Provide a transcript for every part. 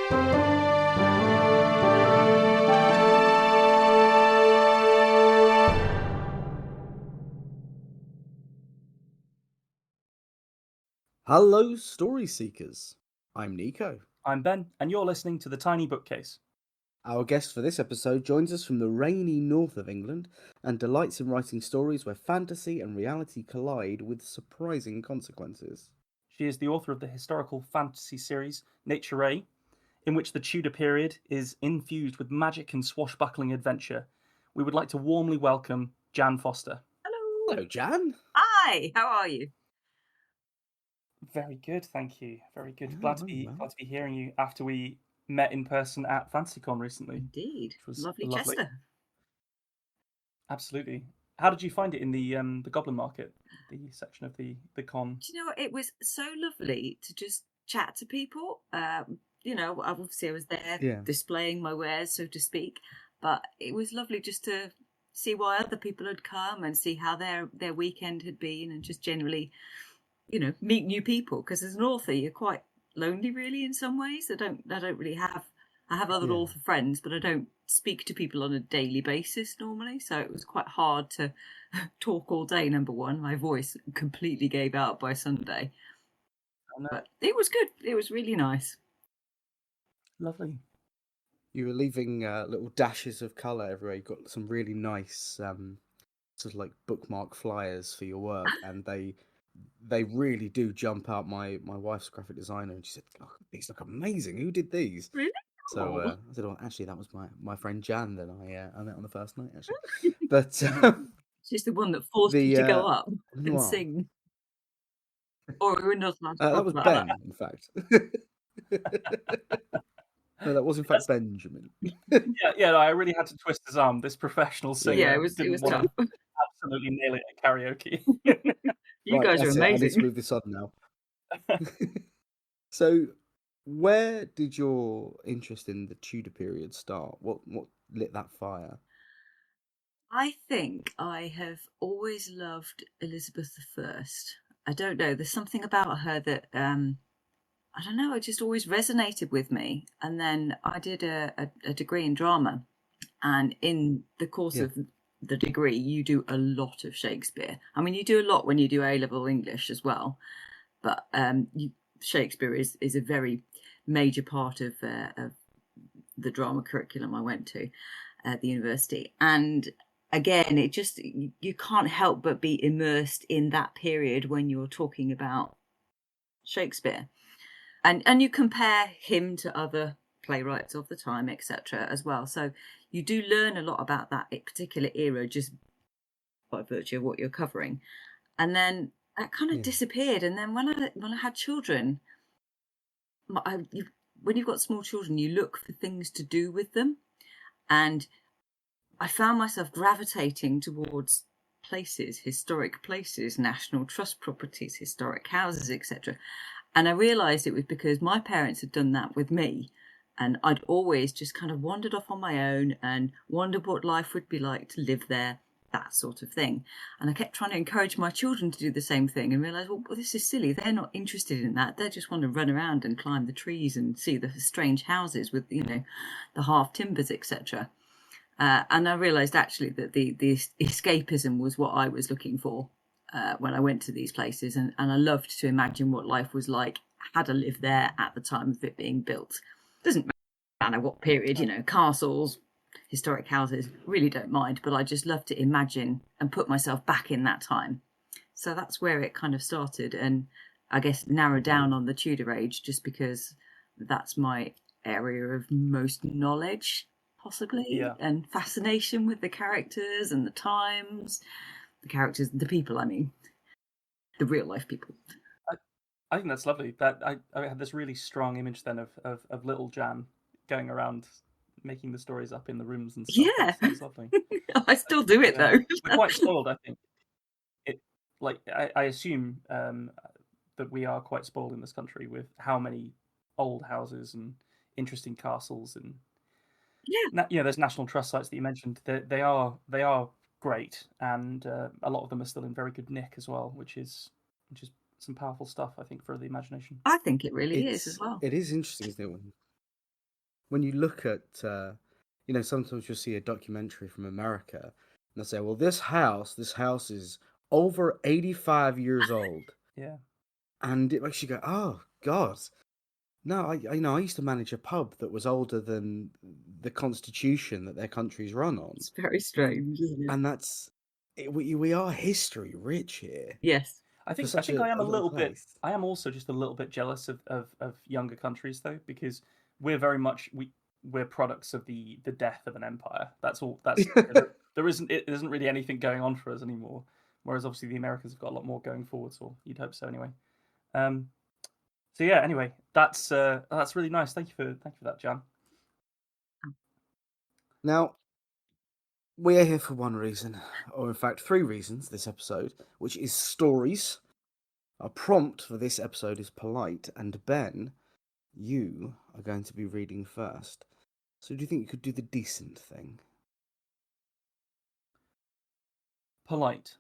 Hello, story seekers. I'm Nico. I'm Ben, and you're listening to The Tiny Bookcase. Our guest for this episode joins us from the rainy north of England and delights in writing stories where fantasy and reality collide with surprising consequences. She is the author of the historical fantasy series Nature A, in which the Tudor period is infused with magic and swashbuckling adventure. We would like to warmly welcome Jan Foster. Hello. Hello, Jan. Hi, how are you? Very good, thank you. Very good. Oh, Glad to very be well. glad to be hearing you after we met in person at FantasyCon recently, Indeed. which was Lovely lovely. Chester. Absolutely. How did you find it in the Goblin Market, the section of the con? Do you know what? It was so lovely to just chat to people. Obviously I was there displaying my wares, so to speak, but it was lovely just to see why other people had come and see how their weekend had been, and just generally, meet new people. Because as an author, you're quite lonely, really, in some ways. I don't really have. I have other author friends, but I don't speak to people on a daily basis normally. So it was quite hard to talk all day. Number one, my voice completely gave out by Sunday. Oh, no. But it was good. It was really nice. Lovely. You were leaving little dashes of colour everywhere. You got some really nice sort of like bookmark flyers for your work, and they really do jump out. My wife's a graphic designer, and she said, "Oh, these look amazing. Who did these?" Really? So I said, "Well, actually, that was my friend Jan that I met on the first night, actually." But she's the one that forced you to go up and sing. Or we're not allowed to that talk was about Ben, that. in fact. No, that was in fact Benjamin. No, I really had to twist his arm. This professional singer Yeah, it was want tough. to absolutely nail it at karaoke. You Right, guys are that's it. I need to amazing. move this on now. So, where did your interest in the Tudor period start? What lit that fire? I think I have always loved Elizabeth I. I don't know. There's something about her that I don't know. It just always resonated with me. And then I did a degree in drama, and in the course of the degree, you do a lot of Shakespeare. I mean, you do a lot when you do A-level English as well, but Shakespeare is a very major part of the drama curriculum I went to at the university. And again, it just, you can't help but be immersed in that period when you're talking about Shakespeare. And you compare him to other playwrights of the time, etc., as well. So you do learn a lot about that particular era just by virtue of what you're covering. And then that kind of disappeared. And then when I had children, when you've got small children, you look for things to do with them. And I found myself gravitating towards places, historic places, national trust properties, historic houses, etc. And I realised it was because my parents had done that with me. And I'd always just kind of wandered off on my own and wondered what life would be like to live there, that sort of thing. And I kept trying to encourage my children to do the same thing, and realised, well, this is silly. They're not interested in that. They just want to run around and climb the trees and see the strange houses with, the half timbers, etc. And I realised actually that the escapism was what I was looking for when I went to these places. And I loved to imagine what life was like had I lived there at the time of it being built. Doesn't matter what period, castles, historic houses, really don't mind. But I just love to imagine and put myself back in that time. So that's where it kind of started. And I guess narrowed down on the Tudor age just because that's my area of most knowledge, possibly, and fascination with the characters and the times, the people, I mean, the real life people. I think that's lovely. That I had this really strong image then of little Jan going around making the stories up in the rooms and stuff. Yeah, that's lovely. I still do it though. We're quite spoiled, I think. I assume that we are quite spoiled in this country with how many old houses and interesting castles and there's national trust sites that you mentioned. They are great, and a lot of them are still in very good nick as well, which is some powerful stuff, I think, for the imagination. I think it really is as well. It is interesting, isn't it? when you look at, sometimes you'll see a documentary from America, and they'll say, well, this house is over 85 years old. Yeah. And it makes you go, oh, God. No, I used to manage a pub that was older than the constitution that their country's run on. It's very strange, isn't it? And we are history rich here. Yes. I think such I am a a little little bit. place. I am also just a little bit jealous of younger countries though, because we're very much we're products of the death of an empire. That's all. That's there isn't really anything going on for us anymore. Whereas obviously the Americans have got a lot more going forwards, or you'd hope so anyway. So yeah. Anyway, that's really nice. Thank you for that, Jan. Now, we are here for one reason, or in fact 3 reasons this episode, which is stories. Our prompt for this episode is polite, and Ben, you are going to be reading first. So do you think you could do the decent thing? Polite.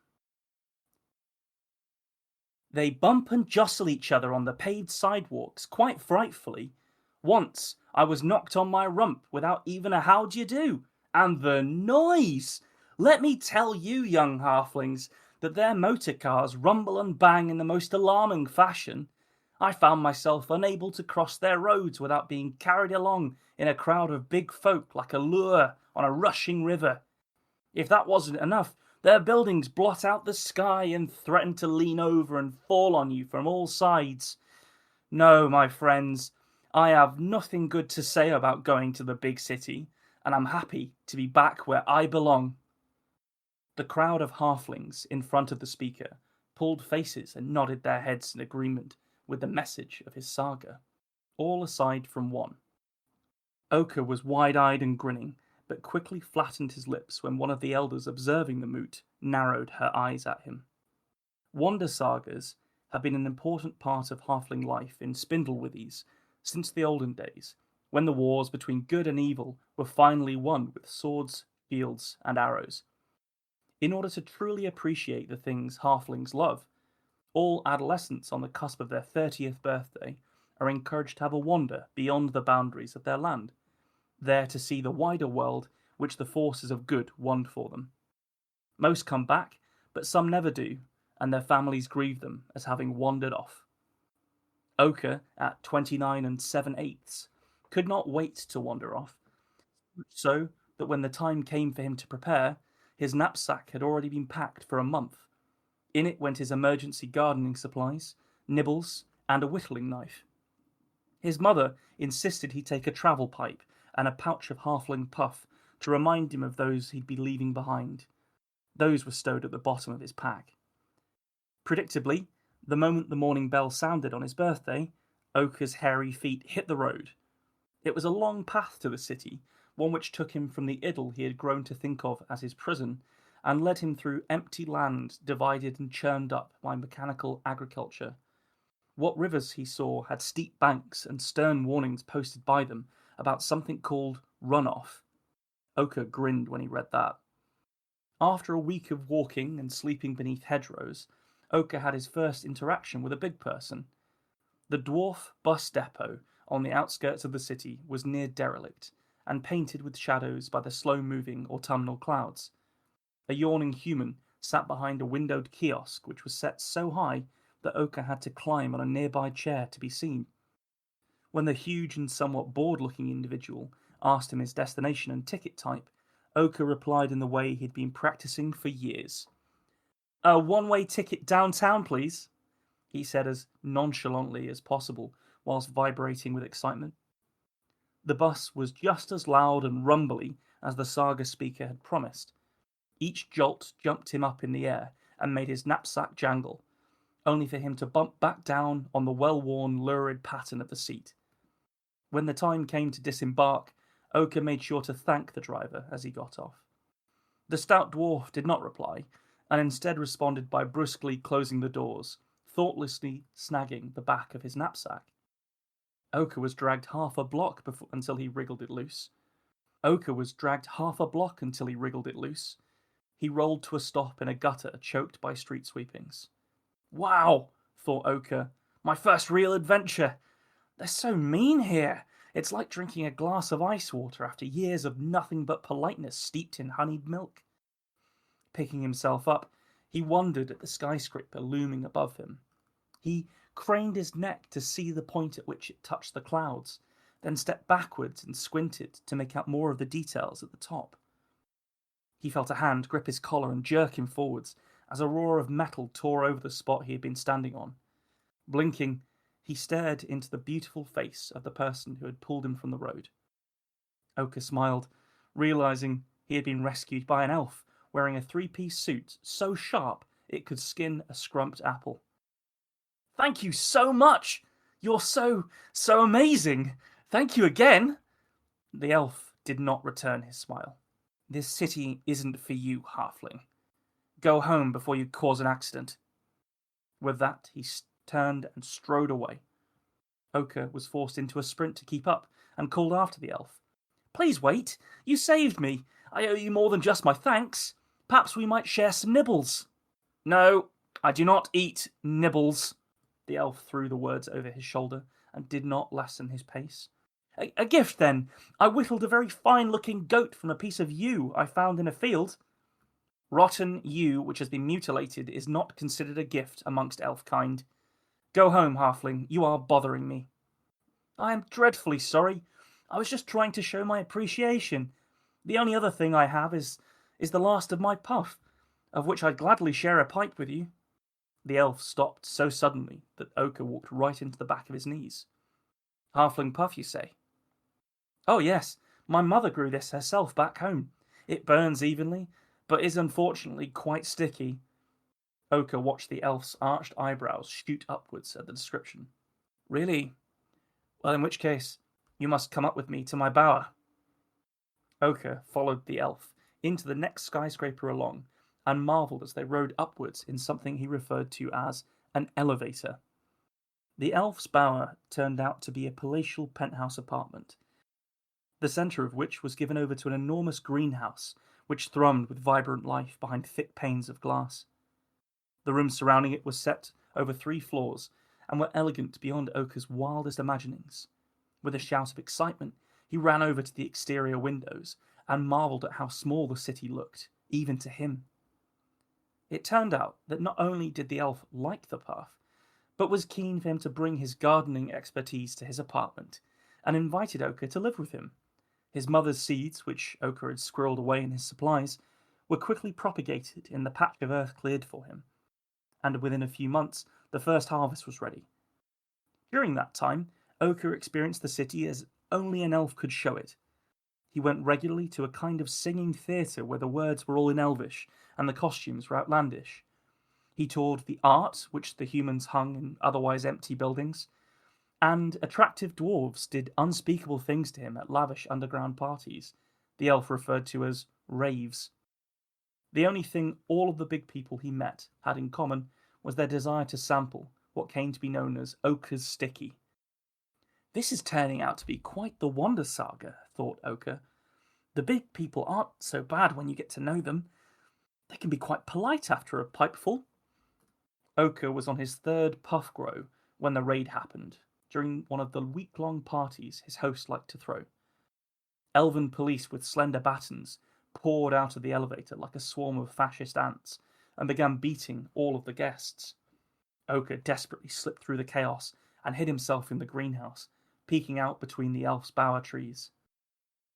They bump and jostle each other on the paved sidewalks, quite frightfully. Once I was knocked on my rump without even a how d'ye do. And the noise! Let me tell you, young halflings, that their motor cars rumble and bang in the most alarming fashion. I found myself unable to cross their roads without being carried along in a crowd of big folk like a lure on a rushing river. If that wasn't enough, their buildings blot out the sky and threaten to lean over and fall on you from all sides. No, my friends, I have nothing good to say about going to the big city, and I'm happy to be back where I belong. The crowd of halflings in front of the speaker pulled faces and nodded their heads in agreement with the message of his saga, all aside from one. Ochre was wide-eyed and grinning, but quickly flattened his lips when one of the elders observing the moot narrowed her eyes at him. Wonder sagas have been an important part of halfling life in Spindlewithies since the olden days, when the wars between good and evil were finally won with swords, shields, and arrows. In order to truly appreciate the things halflings love, all adolescents on the cusp of their 30th birthday are encouraged to have a wander beyond the boundaries of their land, there to see the wider world which the forces of good won for them. Most come back, but some never do, and their families grieve them as having wandered off. Ochre, at 29 7/8, could not wait to wander off, so that when the time came for him to prepare, his knapsack had already been packed for a month. In it went his emergency gardening supplies, nibbles, and a whittling knife. His mother insisted he take a travel pipe and a pouch of halfling puff to remind him of those he'd be leaving behind. Those were stowed at the bottom of his pack. Predictably, the moment the morning bell sounded on his birthday, Ochre's hairy feet hit the road. It was a long path to the city, one which took him from the idyll he had grown to think of as his prison, and led him through empty land divided and churned up by mechanical agriculture. What rivers he saw had steep banks and stern warnings posted by them about something called runoff. Ochre grinned when he read that. After a week of walking and sleeping beneath hedgerows, Ochre had his first interaction with a big person. The dwarf bus depot on the outskirts of the city was near derelict and painted with shadows by the slow-moving autumnal clouds. A yawning human sat behind a windowed kiosk which was set so high that Ochre had to climb on a nearby chair to be seen. When the huge and somewhat bored-looking individual asked him his destination and ticket type, Ochre replied in the way he'd been practicing for years. "A one-way ticket downtown, please," he said as nonchalantly as possible, whilst vibrating with excitement. The bus was just as loud and rumbly as the saga speaker had promised. Each jolt jumped him up in the air and made his knapsack jangle, only for him to bump back down on the well-worn, lurid pattern of the seat. When the time came to disembark, Ochre made sure to thank the driver as he got off. The stout dwarf did not reply, and instead responded by brusquely closing the doors, thoughtlessly snagging the back of his knapsack. Ochre was dragged half a block until he wriggled it loose. He rolled to a stop in a gutter choked by street sweepings. "Wow," thought Ochre, "my first real adventure. They're so mean here. It's like drinking a glass of ice water after years of nothing but politeness steeped in honeyed milk. Picking himself up, he wondered at the skyscraper looming above him. He craned his neck to see the point at which it touched the clouds, then stepped backwards and squinted to make out more of the details at the top. He felt a hand grip his collar and jerk him forwards as a roar of metal tore over the spot he had been standing on. Blinking, he stared into the beautiful face of the person who had pulled him from the road. Oka smiled, realizing he had been rescued by an elf wearing a three-piece suit so sharp it could skin a scrumped apple. "Thank you so much! You're so amazing! Thank you again!" The elf did not return his smile. "This city isn't for you, halfling. Go home before you cause an accident." With that, he turned and strode away. Oka was forced into a sprint to keep up and called after the elf. "Please wait! You saved me! I owe you more than just my thanks. Perhaps we might share some nibbles." "No, I do not eat nibbles." The elf threw the words over his shoulder and did not lessen his pace. A gift, then. I whittled a very fine-looking goat from a piece of yew I found in a field." "Rotten yew which has been mutilated is not considered a gift amongst elf kind. Go home, halfling. You are bothering me." "I am dreadfully sorry. I was just trying to show my appreciation. The only other thing I have is the last of my puff, of which I'd gladly share a pipe with you." The elf stopped so suddenly that Oka walked right into the back of his knees. "Halfling puff, you say?" "Oh yes, my mother grew this herself back home. It burns evenly, but is unfortunately quite sticky." Oka watched the elf's arched eyebrows shoot upwards at the description. "Really? Well, in which case, you must come up with me to my bower." Oka followed the elf into the next skyscraper along and marvelled as they rode upwards in something he referred to as an elevator. The elf's bower turned out to be a palatial penthouse apartment, the centre of which was given over to an enormous greenhouse which thrummed with vibrant life behind thick panes of glass. The rooms surrounding it were set over 3 floors and were elegant beyond Oka's wildest imaginings. With a shout of excitement, he ran over to the exterior windows and marvelled at how small the city looked, even to him. It turned out that not only did the elf like the path, but was keen for him to bring his gardening expertise to his apartment, and invited Oka to live with him. His mother's seeds, which Oka had squirreled away in his supplies, were quickly propagated in the patch of earth cleared for him, and within a few months the first harvest was ready. During that time, Oka experienced the city as only an elf could show it. He went regularly to a kind of singing theatre where the words were all in Elvish and the costumes were outlandish. He toured the art which the humans hung in otherwise empty buildings, and attractive dwarves did unspeakable things to him at lavish underground parties, the elf referred to as raves. The only thing all of the big people he met had in common was their desire to sample what came to be known as Oka's sticky. "This is turning out to be quite the wonder saga," thought Oka. "The big people aren't so bad when you get to know them. They can be quite polite after a pipeful." Oka was on his 3rd puff grow when the raid happened, during one of the week-long parties his host liked to throw. Elven police with slender batons poured out of the elevator like a swarm of fascist ants and began beating all of the guests. Oka desperately slipped through the chaos and hid himself in the greenhouse, peeking out between the elf's bower trees.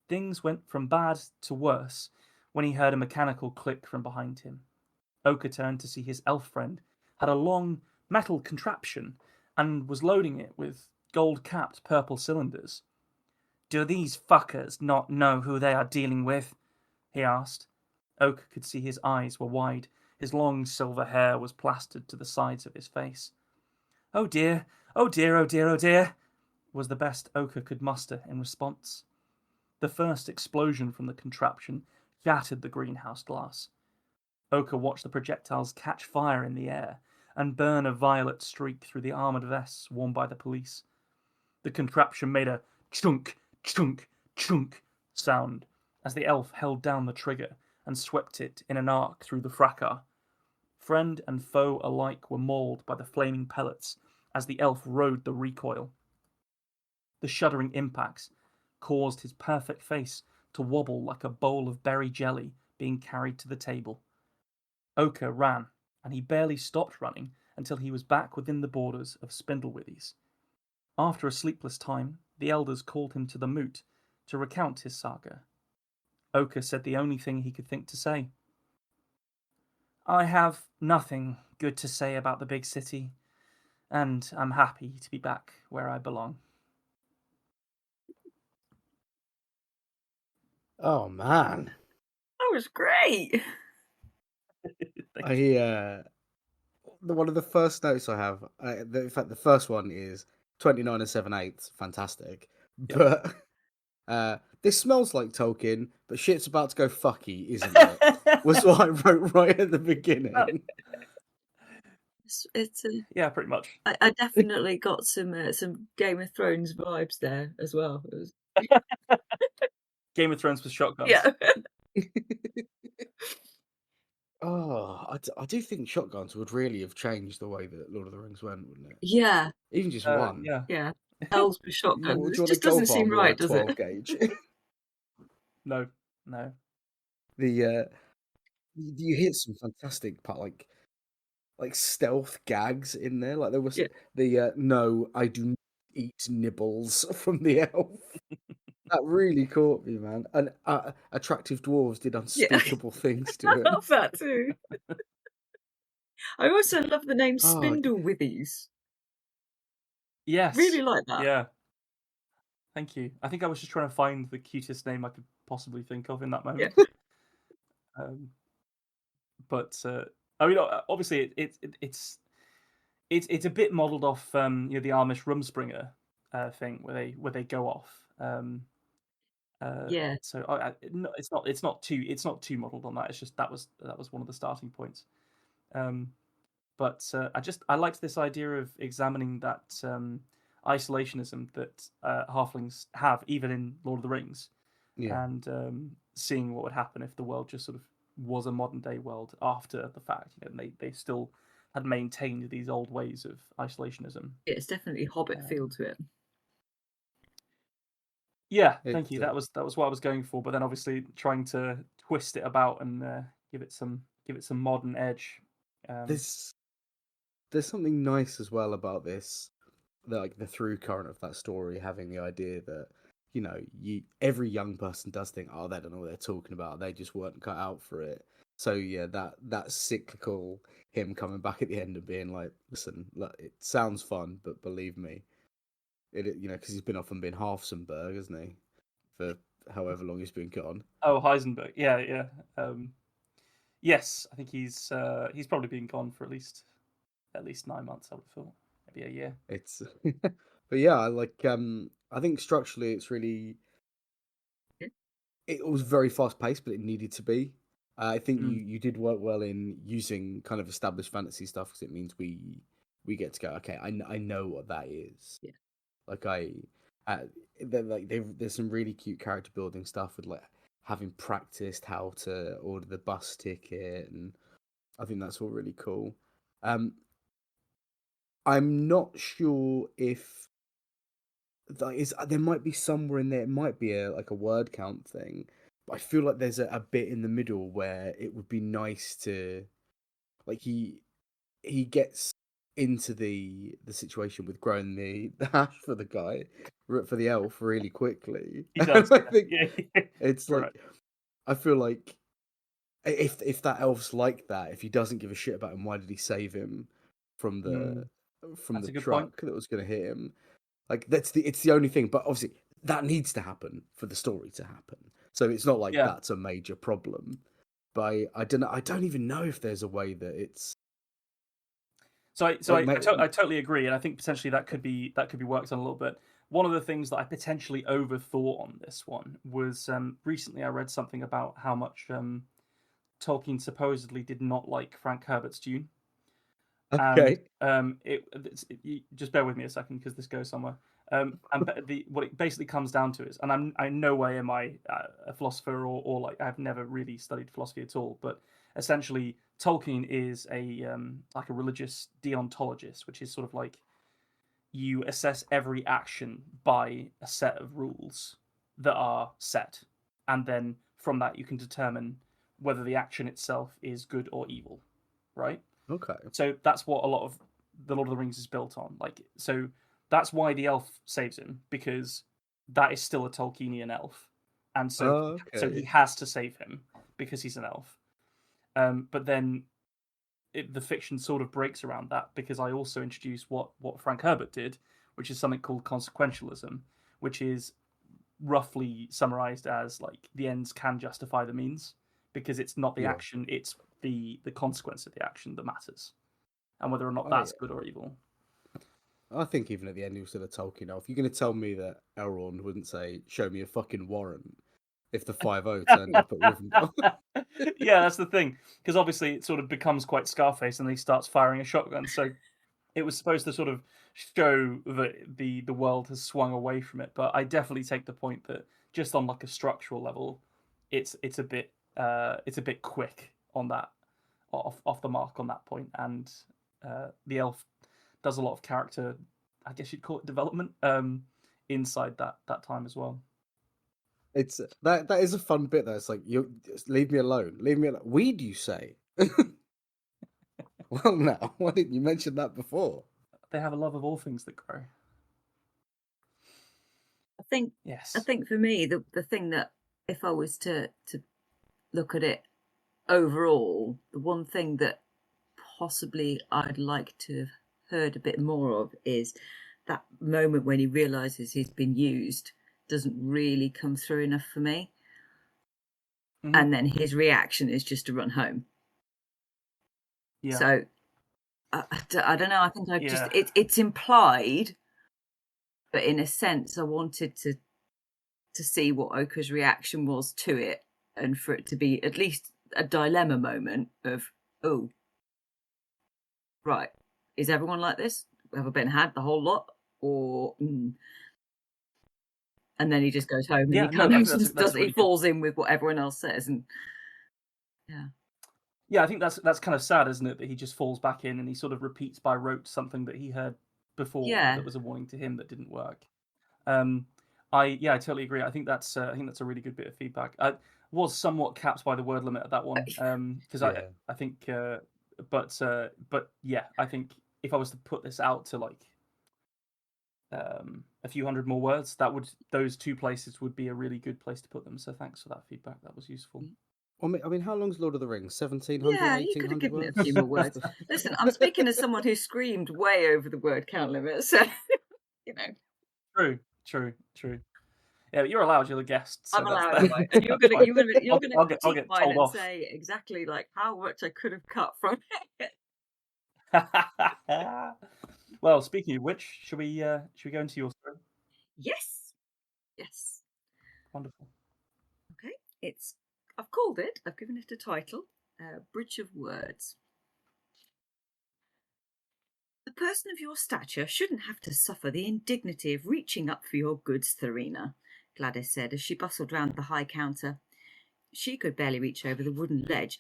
Things went from bad to worse when he heard a mechanical click from behind him. Oka turned to see his elf friend had a long metal contraption and was loading it with gold-capped purple cylinders. "Do these fuckers not know who they are dealing with?" he asked. Oka could see his eyes were wide. His long silver hair was plastered to the sides of his face. "Oh dear, oh dear, oh dear, oh dear," was the best Oka could muster in response. The first explosion from the contraption shattered the greenhouse glass. Oka watched the projectiles catch fire in the air and burn a violet streak through the armoured vests worn by the police. The contraption made a chunk, chunk, chunk sound as the elf held down the trigger and swept it in an arc through the fracas. Friend and foe alike were mauled by the flaming pellets as the elf rode the recoil. The shuddering impacts caused his perfect face to wobble like a bowl of berry jelly being carried to the table. Oka ran, and he barely stopped running until he was back within the borders of Spindlewithies. After a sleepless time, the elders called him to the moot to recount his saga. Oka said the only thing he could think to say. I have nothing good to say about the big city, and I'm happy to be back where I belong. Oh man, That was great. one of the first notes I have, in fact, the first one is 29 and 7/8, fantastic. Yep. But this smells like Tolkien, but shit's about to go fucky, isn't it? Was what I wrote right at the beginning. It's Yeah, pretty much. I definitely got some Game of Thrones vibes there as well. It was... Game of Thrones with shotguns. Yeah. Oh, I do think shotguns would really have changed the way that Lord of the Rings went, wouldn't it? Yeah. Even just one. Yeah. Yeah. Elves with Do you shotguns. It want a just doesn't golf seem arm or right, a does 12 it? gauge? No. You hit some fantastic like stealth gags in there. Like there was the no, I do not eat nibbles from the elf. That really caught me, man. And attractive dwarves did unspeakable things to I him. love that too. I also love the name Oh, Spindlewithies. Yes. Really like that. Yeah. Thank you. I think I was just trying to find the cutest name I could possibly think of in that moment. But I mean, obviously, it's a bit modelled off the Amish Rumspringer thing where they go off. Yeah. So it's not too modelled on that. It's just that was one of the starting points. But I liked this idea of examining that isolationism that halflings have, even in Lord of the Rings, and seeing what would happen if the world just sort of was a modern day world after the fact. And they still had maintained these old ways of isolationism. Yeah, it's definitely Hobbit feel to it. Yeah, thank you. That was what I was going for. But then obviously trying to twist it about and give it some modern edge. There's something nice as well about this, like the through current of that story, having the idea that every young person does think, oh, they don't know what they're talking about. They just weren't cut out for it. So yeah, that cyclical him coming back at the end and being like, listen, look, it sounds fun, but believe me, because he's been off and been Halfsenberg, hasn't he, for however long he's been gone. Oh, Heisenberg, yeah. Yes, I think he's probably been gone for at least 9 months. I would have thought, maybe a year. It's, but yeah, I think structurally it's really, it was very fast paced, but it needed to be. I think you did work well in using kind of established fantasy stuff because it means we get to go. Okay, I know what that is. Yeah. Like there's some really cute character building stuff with like having practiced how to order the bus ticket, and I think that's all really cool. I'm not sure if there might be somewhere in there. It might be a word count thing, but I feel like there's a bit in the middle where it would be nice to, like he gets into the situation with growing the hash for the guy, for the elf, really quickly. He does. I think it's like right. I feel like if that elf's like that, if he doesn't give a shit about him, why did he save him from the truck that was going to hit him? Like it's the only thing, but obviously that needs to happen for the story to happen. So it's not like that's a major problem. But I don't know. I don't even know if there's a way that it's. I totally agree, and I think potentially that could be worked on a little bit. One of the things that I potentially overthought on this one was recently I read something about how much Tolkien supposedly did not like Frank Herbert's Dune. Okay. And just bear with me a second because this goes somewhere. And what it basically comes down to is, and I no way am I a philosopher or like I've never really studied philosophy at all, but essentially Tolkien is a religious deontologist, which is sort of like you assess every action by a set of rules that are set, and then from that you can determine whether the action itself is good or evil, right? Okay. So that's what a lot of the Lord of the Rings is built on. Like, so that's why the elf saves him, because that is still a Tolkienian elf, and so he has to save him because he's an elf. But then the fiction sort of breaks around that, because I also introduce what Frank Herbert did, which is something called consequentialism, which is roughly summarized as like the ends can justify the means, because it's not the action, it's the consequence of the action that matters, and whether or not that's good or evil. I think even at the end he was still a Tolkien elf. You're going to tell me that Elrond wouldn't say, "Show me a fucking warrant," if the 5-0 turned up at Rivendell? Yeah, that's the thing, because obviously it sort of becomes quite Scarface, and he starts firing a shotgun. So it was supposed to sort of show that the world has swung away from it. But I definitely take the point that just on like a structural level, it's a bit quick on that, off the mark on that point. And the elf does a lot of character, I guess you'd call it development, inside that time as well. It's that is a fun bit though. It's like, you leave me alone. Weed, you say? Well, now, why didn't you mention that before? They have a love of all things that grow. I think for me, the thing that, if I was to look at it overall, the one thing that possibly I'd like to have heard a bit more of is that moment when he realizes he's been used doesn't really come through enough for me. Mm-hmm. And then his reaction is just to run home. Yeah. So I don't know. I think it's implied, but in a sense, I wanted to see what Oka's reaction was to it, and for it to be at least a dilemma moment of, oh, right, is everyone like this? Have I been had the whole lot, or? And then he just goes home, and he comes and he falls in with what everyone else says, and yeah, I think that's kind of sad, isn't it? That he just falls back in and he sort of repeats by rote something that he heard before that was a warning to him that didn't work. I totally agree. I think that's a really good bit of feedback. I was somewhat capped by the word limit at that one, because I think, but yeah, I think if I was to put this out to like a few hundred more words, those two places would be a really good place to put them. So thanks for that feedback. That was useful. I mean, how long's Lord of the Rings? 1,700, yeah, you could have given it a few more words. Listen, I'm speaking as someone who screamed way over the word count limit, so you know. True. Yeah, but you're allowed. You're the guest. So I'm allowed. Right. And you're gonna critique mine and say exactly like how much I could have cut from it. Well, speaking of which, should we go into your story? Yes. Wonderful. Okay, I've called it. I've given it a title. Bridge of Words. A person of your stature shouldn't have to suffer the indignity of reaching up for your goods, Therina, Gladys said as she bustled round the high counter. She could barely reach over the wooden ledge,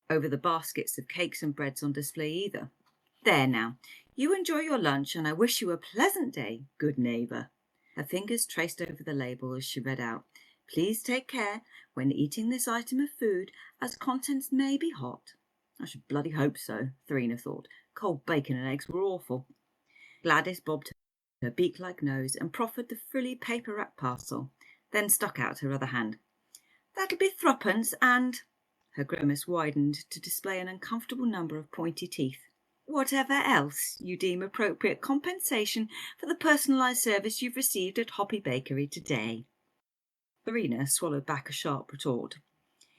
over the baskets of cakes and breads on display either. There now, you enjoy your lunch, and I wish you a pleasant day, good neighbour. Her fingers traced over the label as she read out. Please take care when eating this item of food, as contents may be hot. I should bloody hope so, Therina thought. Cold bacon and eggs were awful. Gladys bobbed her beak-like nose and proffered the frilly paper-wrapped parcel, then stuck out her other hand. That'll be threepence and... Her grimace widened to display an uncomfortable number of pointy teeth. Whatever else you deem appropriate compensation for the personalised service you've received at Hoppy Bakery today. Therina swallowed back a sharp retort.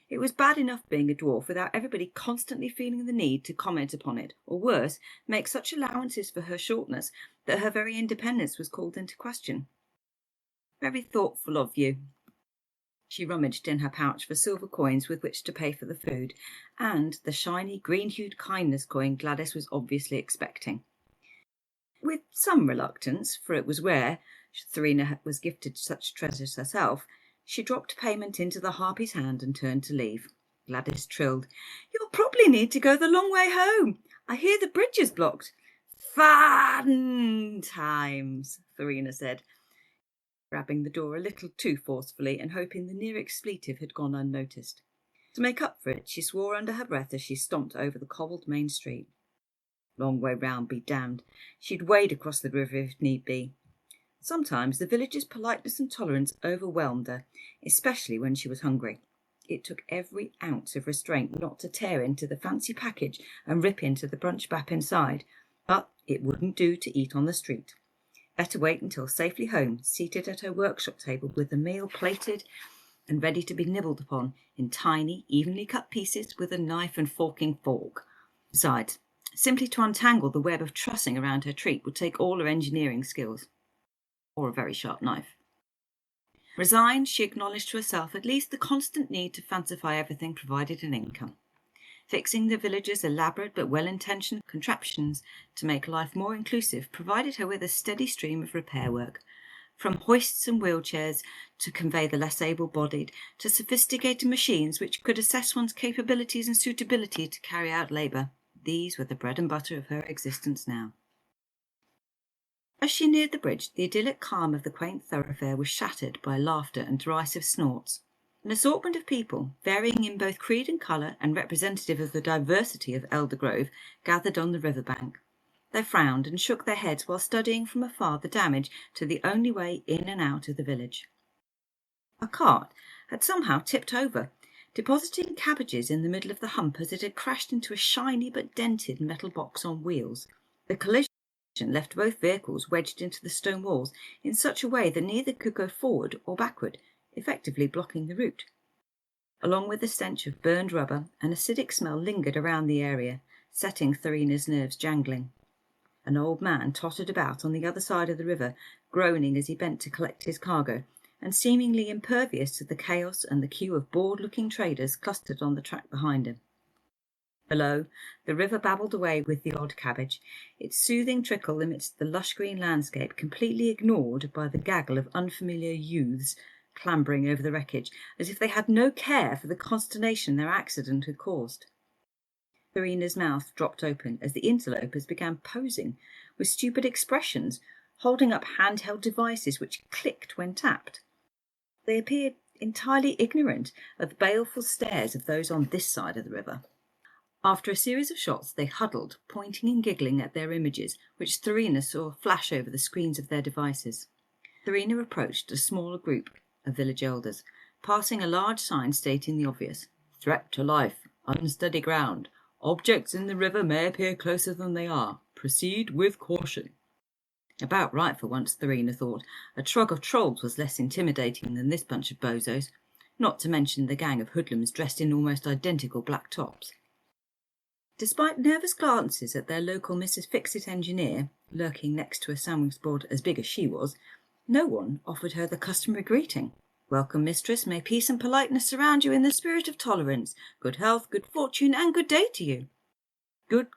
It was bad enough being a dwarf without everybody constantly feeling the need to comment upon it, or worse, make such allowances for her shortness that her very independence was called into question. Very thoughtful of you. She rummaged in her pouch for silver coins with which to pay for the food, and the shiny green-hued kindness coin Gladys was obviously expecting. With some reluctance, for it was rare, Therina was gifted such treasures herself, she dropped payment into the harpy's hand and turned to leave. Gladys trilled, You'll probably need to go the long way home. I hear the bridge is blocked. Fun times, Thorina said, grabbing the door a little too forcefully and hoping the near expletive had gone unnoticed. To make up for it, she swore under her breath as she stomped over the cobbled main street. Long way round be damned. She'd wade across the river if need be. Sometimes the villagers' politeness and tolerance overwhelmed her, especially when she was hungry. It took every ounce of restraint not to tear into the fancy package and rip into the brunch bap inside, but it wouldn't do to eat on the street. Better wait until safely home, seated at her workshop table with the meal plated and ready to be nibbled upon in tiny, evenly cut pieces with a knife and forking fork. Besides, simply to untangle the web of trussing around her treat would take all her engineering skills, or a very sharp knife. Resigned, she acknowledged to herself at least the constant need to fancify everything provided an income. Fixing the villagers' elaborate but well-intentioned contraptions to make life more inclusive provided her with a steady stream of repair work, from hoists and wheelchairs to convey the less able-bodied, to sophisticated machines which could assess one's capabilities and suitability to carry out labour. These were the bread and butter of her existence now. As she neared the bridge, the idyllic calm of the quaint thoroughfare was shattered by laughter and derisive snorts. An assortment of people, varying in both creed and colour and representative of the diversity of Elder Grove, gathered on the river bank. They frowned and shook their heads while studying from afar the damage to the only way in and out of the village. A cart had somehow tipped over, depositing cabbages in the middle of the hump as it had crashed into a shiny but dented metal box on wheels. The collision left both vehicles wedged into the stone walls in such a way that neither could go forward or backward, effectively blocking the route. Along with the stench of burned rubber, an acidic smell lingered around the area, setting Thorina's nerves jangling. An old man tottered about on the other side of the river, groaning as he bent to collect his cargo, and seemingly impervious to the chaos and the queue of bored-looking traders clustered on the track behind him. Below, the river babbled away with the odd cabbage, its soothing trickle amidst the lush green landscape completely ignored by the gaggle of unfamiliar youths clambering over the wreckage, as if they had no care for the consternation their accident had caused. Thorina's mouth dropped open as the interlopers began posing with stupid expressions, holding up handheld devices which clicked when tapped. They appeared entirely ignorant of the baleful stares of those on this side of the river. After a series of shots, they huddled, pointing and giggling at their images, which Thorina saw flash over the screens of their devices. Thorina approached a smaller group of village elders, passing a large sign stating the obvious: "Threat to life, unsteady ground. Objects in the river may appear closer than they are. Proceed with caution." About right for once, Thorina thought. A trog of trolls was less intimidating than this bunch of bozos, not to mention the gang of hoodlums dressed in almost identical black tops. Despite nervous glances at their local Mrs. Fix-It engineer, lurking next to a sandwich board as big as she was, no one offered her the customary greeting. "Welcome, mistress. May peace and politeness surround you in the spirit of tolerance. Good health, good fortune, and good day to you." Good,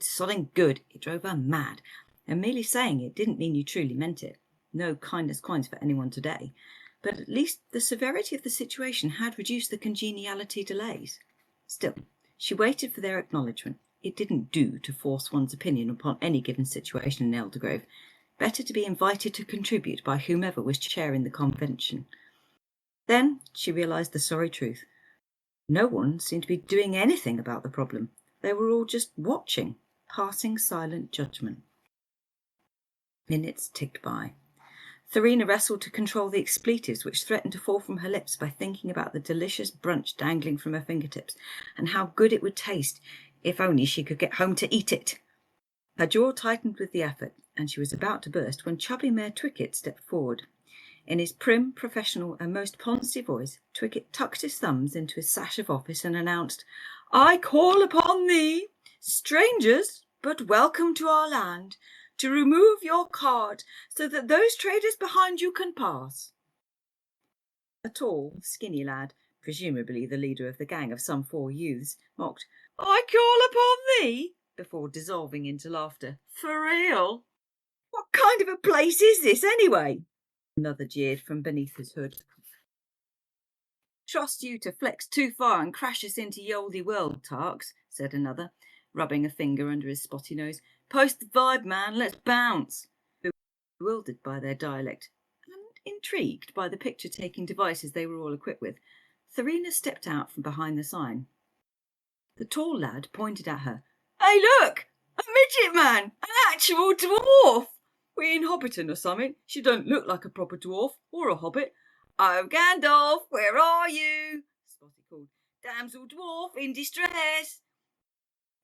sodding good. It drove her mad. And merely saying it didn't mean you truly meant it. No kindness coins for anyone today. But at least the severity of the situation had reduced the congeniality delays. Still, she waited for their acknowledgement. It didn't do to force one's opinion upon any given situation in Eldergrove. Better to be invited to contribute by whomever was chairing the convention. Then she realised the sorry truth. No one seemed to be doing anything about the problem. They were all just watching, passing silent judgment. Minutes ticked by. Thorina wrestled to control the expletives which threatened to fall from her lips by thinking about the delicious brunch dangling from her fingertips and how good it would taste if only she could get home to eat it. Her jaw tightened with the effort, and she was about to burst when chubby Mayor Twicket stepped forward. In his prim, professional, and most poncy voice, Twicket tucked his thumbs into his sash of office and announced, "I call upon thee, strangers, but welcome to our land, to remove your cart so that those traders behind you can pass." A tall, skinny lad, presumably the leader of the gang of some 4 youths, mocked, "I call upon thee," before dissolving into laughter. "For real? What kind of a place is this, anyway?" Another jeered from beneath his hood. "Trust you to flex too far and crash us into ye olde world, Tarks," said another, rubbing a finger under his spotty nose. Post the vibe, man, let's bounce. Bewildered by their dialect and intrigued by the picture-taking devices they were all equipped with, Therina stepped out from behind the sign. The tall lad pointed at her. Hey, look! A midget man! An actual dwarf! We in Hobbiton or something. She don't look like a proper dwarf or a hobbit. Oh, Gandalf, where are you? Spotty called. Damsel dwarf in distress.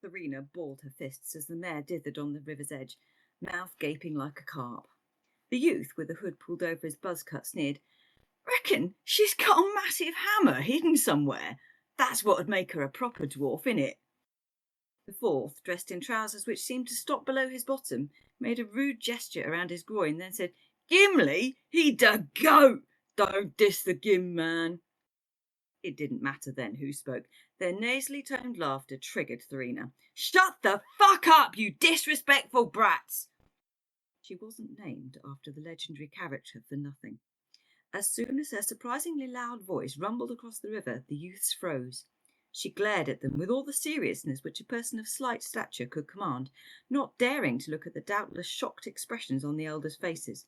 Therina balled her fists as the mare dithered on the river's edge, mouth gaping like a carp. The youth with the hood pulled over his buzz cut sneered. Reckon she's got a massive hammer hidden somewhere. That's what'd make her a proper dwarf, innit? The fourth, dressed in trousers which seemed to stop below his bottom, made a rude gesture around his groin, then said, Gimli, he da goat! Don't diss the Gim man. It didn't matter then who spoke. Their nasally toned laughter triggered Therina. Shut the fuck up, you disrespectful brats! She wasn't named after the legendary character for nothing. As soon as her surprisingly loud voice rumbled across the river, the youths froze. She glared at them with all the seriousness which a person of slight stature could command, not daring to look at the doubtless shocked expressions on the elders' faces.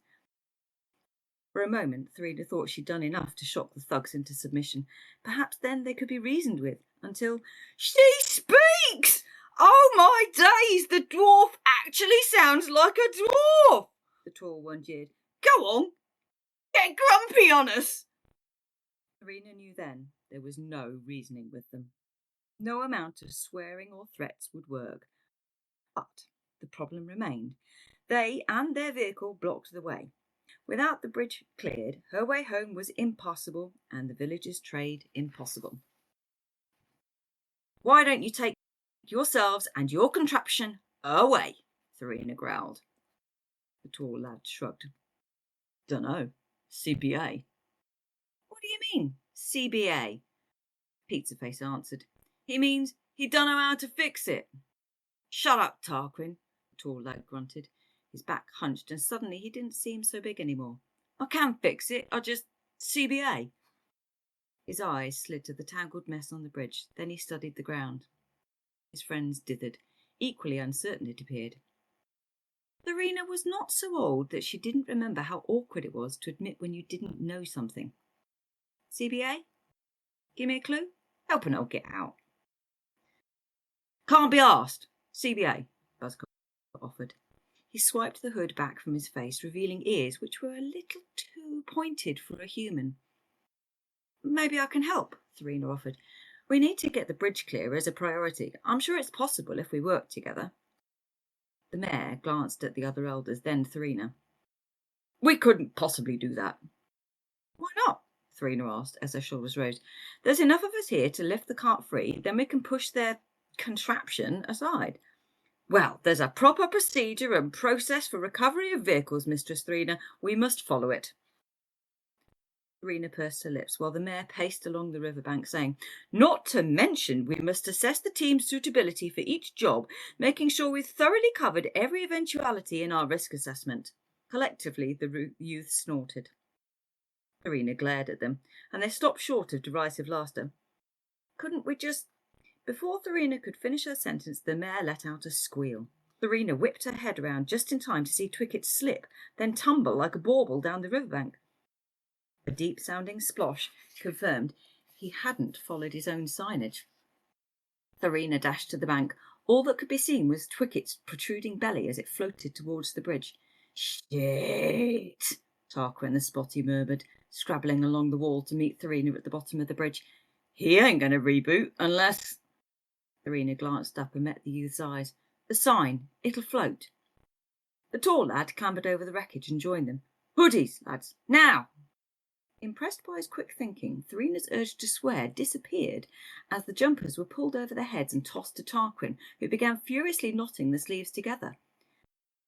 For a moment, Therina thought she'd done enough to shock the thugs into submission. Perhaps then they could be reasoned with, until... She speaks! Oh my days, the dwarf actually sounds like a dwarf! The tall one jeered. Go on, get grumpy on us! Therina knew then there was no reasoning with them. No amount of swearing or threats would work. But the problem remained. They and their vehicle blocked the way. Without the bridge cleared, her way home was impossible and the village's trade impossible. Why don't you take yourselves and your contraption away? Therina growled. The tall lad shrugged. Dunno. CBA. What do you mean, CBA? Pizza Face answered. He means he don't know how to fix it. Shut up, Tarquin, the tall lad grunted. His back hunched and suddenly he didn't seem so big anymore. I can fix it, I just... CBA. His eyes slid to the tangled mess on the bridge, then he studied the ground. His friends dithered. Equally uncertain, it appeared. Therina was not so old that she didn't remember how awkward it was to admit when you didn't know something. CBA? Give me a clue? Help an old get out. Can't be asked. CBA, Buzzcocks offered. He swiped the hood back from his face, revealing ears which were a little too pointed for a human. Maybe I can help, Therina offered. We need to get the bridge clear as a priority. I'm sure it's possible if we work together. The mayor glanced at the other elders, then Therina. We couldn't possibly do that. Why not? Therina asked as her shoulders rose. There's enough of us here to lift the cart free, then we can push their contraption aside. Well, there's a proper procedure and process for recovery of vehicles, Mistress Therina. We must follow it. Therina pursed her lips while the mayor paced along the riverbank, saying, Not to mention we must assess the team's suitability for each job, making sure we've thoroughly covered every eventuality in our risk assessment. Collectively, the youth snorted. Therina glared at them, and they stopped short of derisive laughter. Couldn't we just... Before Therina could finish her sentence, the mare let out a squeal. Therina whipped her head round just in time to see Twicket slip, then tumble like a bauble down the riverbank. A deep-sounding splosh confirmed he hadn't followed his own signage. Therina dashed to the bank. All that could be seen was Twicket's protruding belly as it floated towards the bridge. Shit! Tarquin the Spotty murmured, scrabbling along the wall to meet Therina at the bottom of the bridge. He ain't going to reboot unless... Therina glanced up and met the youth's eyes. The sign. It'll float. The tall lad clambered over the wreckage and joined them. Hoodies, lads, now! Impressed by his quick thinking, Therina's urge to swear disappeared as the jumpers were pulled over their heads and tossed to Tarquin, who began furiously knotting the sleeves together.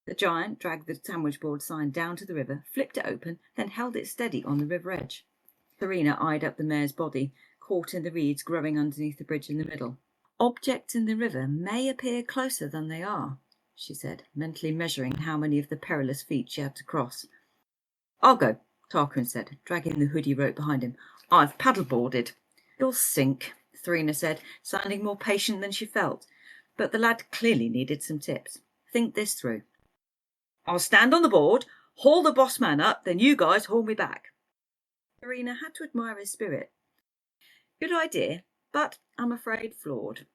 The giant dragged the sandwich board sign down to the river, flipped it open, then held it steady on the river edge. Therina eyed up the mare's body, caught in the reeds growing underneath the bridge in the middle. Objects in the river may appear closer than they are, she said, mentally measuring how many of the perilous feet she had to cross. I'll go, Tarquin said, dragging the hoodie rope behind him. I've paddleboarded. You'll sink, Therina said, sounding more patient than she felt, but the lad clearly needed some tips. think this through. I'll stand on the board, haul the boss man up, then you guys haul me back. Verena had to admire his spirit. Good idea, but I'm afraid flawed.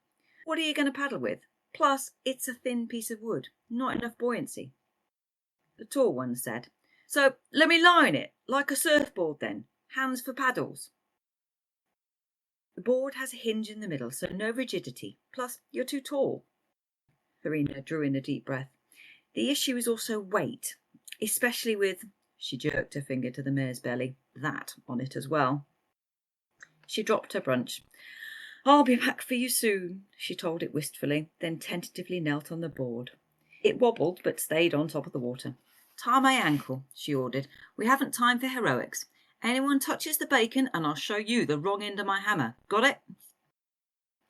What are you going to paddle with? Plus, it's a thin piece of wood, not enough buoyancy. The tall one said, So let me lie on it, like a surfboard then, hands for paddles. The board has a hinge in the middle, so no rigidity, plus you're too tall. Verena drew in a deep breath. The issue is also weight, especially with, she jerked her finger to the mare's belly, that on it as well. She dropped her brunch. I'll be back for you soon, she told it wistfully, then tentatively knelt on the board. It wobbled but stayed on top of the water. Tie my ankle, she ordered. We haven't time for heroics. Anyone touches the bacon and I'll show you the wrong end of my hammer. Got it?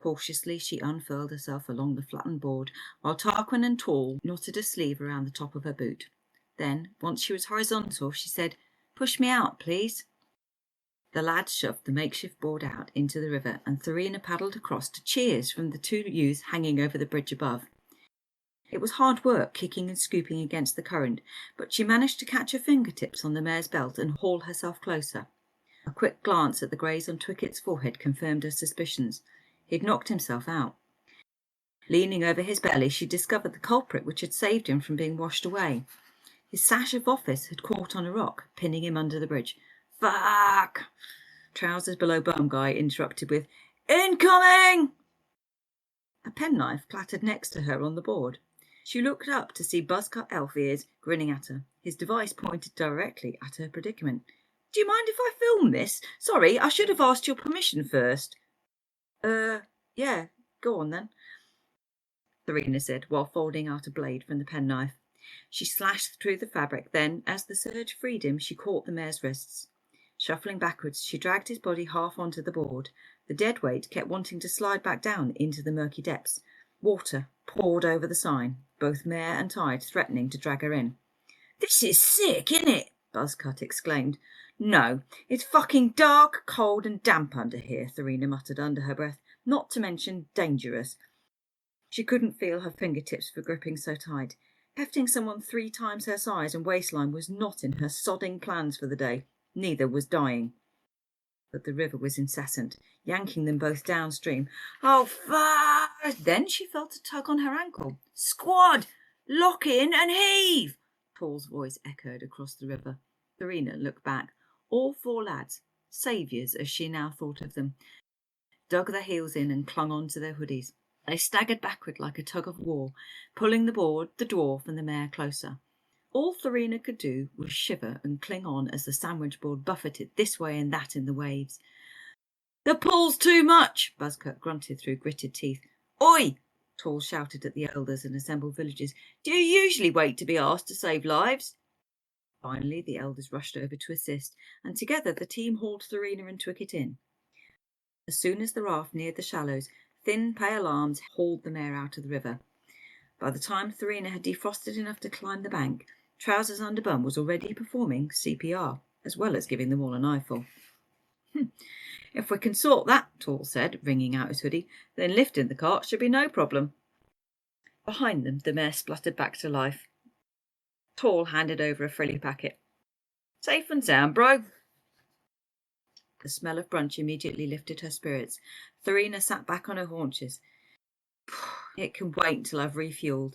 Cautiously, she unfurled herself along the flattened board, while Tarquin and Tall knotted a sleeve around the top of her boot. Then, once she was horizontal, she said, Push me out, please. The lads shoved the makeshift board out into the river, and Verena paddled across to cheers from the two youths hanging over the bridge above. It was hard work kicking and scooping against the current, but she managed to catch her fingertips on the mare's belt and haul herself closer. A quick glance at the graze on Twicket's forehead confirmed her suspicions. He'd knocked himself out. Leaning over his belly, she discovered the culprit which had saved him from being washed away. His sash of office had caught on a rock, pinning him under the bridge. Fuck! Trousers below bum guy interrupted with, Incoming! A penknife clattered next to her on the board. She looked up to see Buzzcut Elf Ears grinning at her, his device pointed directly at her predicament. Do you mind if I film this? Sorry, I should have asked your permission first. Yeah, go on then, Verena said, while folding out a blade from the penknife. She slashed through the fabric, then, as the surge freed him, she caught the mare's wrists. Shuffling backwards, she dragged his body half onto the board. The dead weight kept wanting to slide back down into the murky depths. Water poured over the sign, both mare and tide threatening to drag her in. This is sick, innit? Buzzcut exclaimed. No, it's fucking dark, cold and damp under here, Verena muttered under her breath, not to mention dangerous. She couldn't feel her fingertips for gripping so tight. Hefting someone 3 times her size and waistline was not in her sodding plans for the day. Neither was dying. But the river was incessant, yanking them both downstream. Oh, fuck! Then she felt a tug on her ankle. Squad! Lock in and heave! Paul's voice echoed across the river. Verena looked back. All 4 lads, saviours as she now thought of them, dug their heels in and clung on to their hoodies. They staggered backward like a tug of war, pulling the board, the dwarf and the mare closer. All Verena could do was shiver and cling on as the sandwich board buffeted this way and that in the waves. The pull's too much, Buzzcut grunted through gritted teeth. Oi! Tall shouted at the elders and assembled villagers. Do you usually wait to be asked to save lives? Finally, the elders rushed over to assist, and together the team hauled Verena and Twicket in. As soon as the raft neared the shallows, thin, pale arms hauled the mare out of the river. By the time Verena had defrosted enough to climb the bank, Trousers under bum was already performing CPR, as well as giving them all an eyeful. If we can sort that, Tall said, wringing out his hoodie, then lifting the cart should be no problem. Behind them, the mare spluttered back to life. Tall handed over a frilly packet. Safe and sound, bro. The smell of brunch immediately lifted her spirits. Verena sat back on her haunches. It can wait until I've refueled.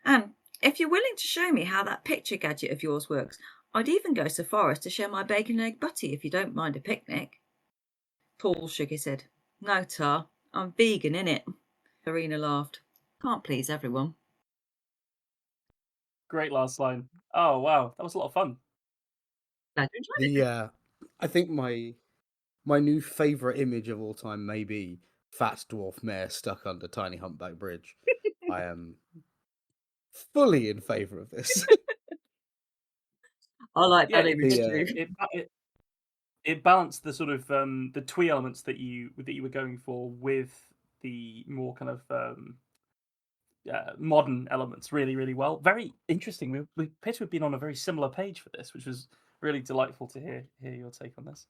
And if you're willing to show me how that picture gadget of yours works, I'd even go so far as to share my bacon and egg butty if you don't mind a picnic. Paul shook his head. No, Tar, I'm vegan, innit? Verena laughed. Can't please everyone. Great last line. Oh, wow. That was a lot of fun. Glad you enjoyed it. I think my new favourite image of all time may be fat dwarf mare stuck under tiny humpback bridge. I am fully in favour of this. I like Yeah, that image too. it balanced the sort of the twee elements that you were going for with the more kind of modern elements really, really well. Very interesting. We appear to have been on a very similar page for this, which was really delightful to hear your take on this.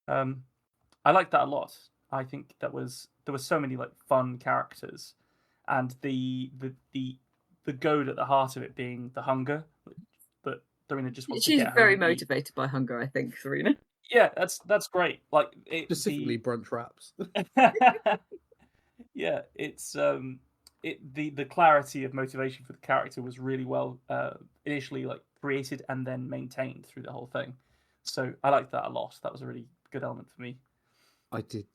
I liked that a lot. I think there were so many like fun characters, and the the goad at the heart of it being the hunger that Dorina just wants to She's get very home and eat. motivated by hunger, I think, Serena. Yeah, that's great. Like Specifically brunch wraps. Yeah, it's the clarity of motivation for the character was really well initially like created and then maintained through the whole thing. So I liked that a lot. That was a really good element for me. I did.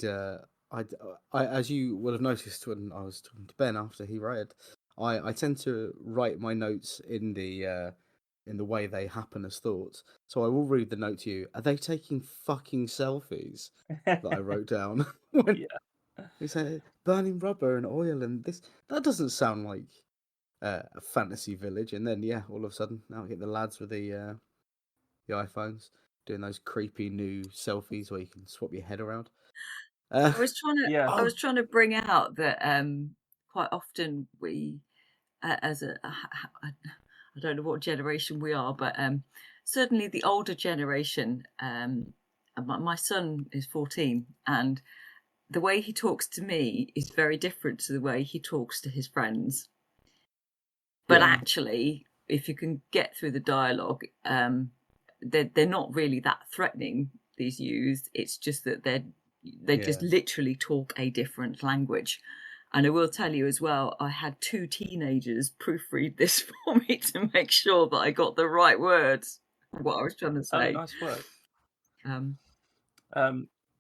I as you will have noticed when I was talking to Ben after he read, I tend to write my notes in the way they happen as thoughts. So I will read the note to you. Are they taking fucking selfies that I wrote down? When Yeah. they say burning rubber and oil and this, that doesn't sound like a fantasy village. And then all of a sudden now I get the lads with the iPhones doing those creepy new selfies where you can swap your head around. I was trying to. Yeah. I was trying to bring out that quite often we, as a, I don't know what generation we are, but certainly the older generation. My son is 14, and the way he talks to me is very different to the way he talks to his friends. But actually, if you can get through the dialogue, they're not really that threatening, these youths. It's just that they just literally talk a different language. And I will tell you as well, I had 2 teenagers proofread this for me to make sure that I got the right words for what I was trying to say. Oh, nice work. Um,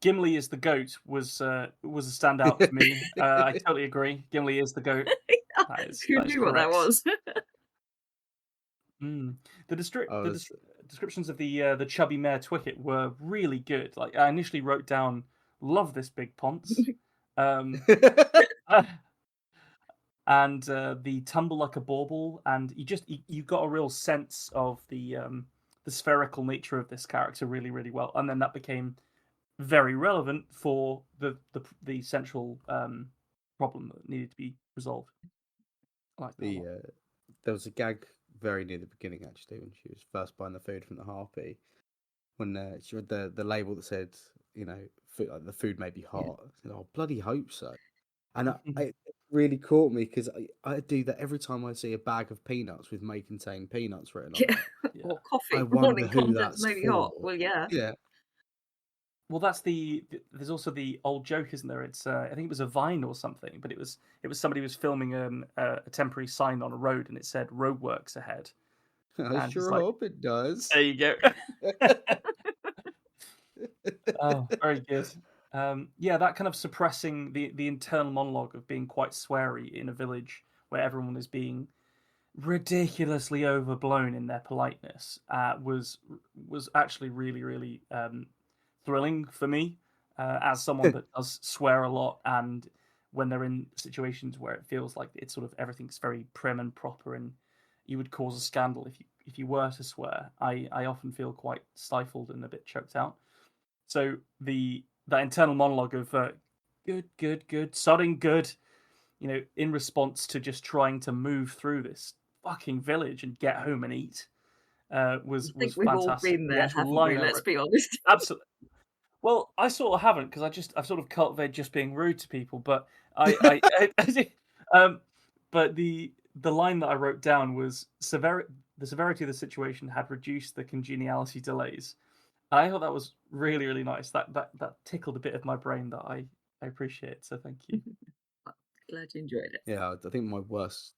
Gimli is the goat was a standout for me. I totally agree. Gimli is the goat. Who knew what that was? The descriptions of the chubby mare Twicket were really good. Like I initially wrote down, "Love this big ponce," and the tumble like a bauble, and you got a real sense of the spherical nature of this character really, really well, and then that became very relevant for the central problem that needed to be resolved. I like that a lot. There was a gag very near the beginning actually when she was first buying the food from the harpy, when she read the label that said, food, like, the food may be hot. I said, "Oh, bloody hope so." And it really caught me because I do that every time I see a bag of peanuts with "may contain peanuts" written on it. Or coffee. I wonder Morning who contents that's may be for. hot. Well, yeah. Yeah. Well, that's there's also the old joke, isn't there? It's I think it was a Vine or something, but it was somebody was filming a temporary sign on a road and it said "roadworks ahead." I sure hope it does. There you go. Oh, very good. That kind of suppressing the internal monologue of being quite sweary in a village where everyone is being ridiculously overblown in their politeness was actually really, really thrilling for me as someone that does swear a lot, and when they're in situations where it feels like it's sort of everything's very prim and proper and you would cause a scandal if you were to swear, I often feel quite stifled and a bit choked out. So that internal monologue of good, sodding good, in response to just trying to move through this fucking village and get home and eat, was we've fantastic. all been there, haven't we? Let's be honest. Absolutely. Well, I sort of haven't because I've sort of cultivated just being rude to people, but but the line that I wrote down was the severity of the situation had reduced the congeniality delays. And I thought that was really, really nice. That tickled a bit of my brain that I appreciate. So thank you. Glad you enjoyed it. Yeah, I think my worst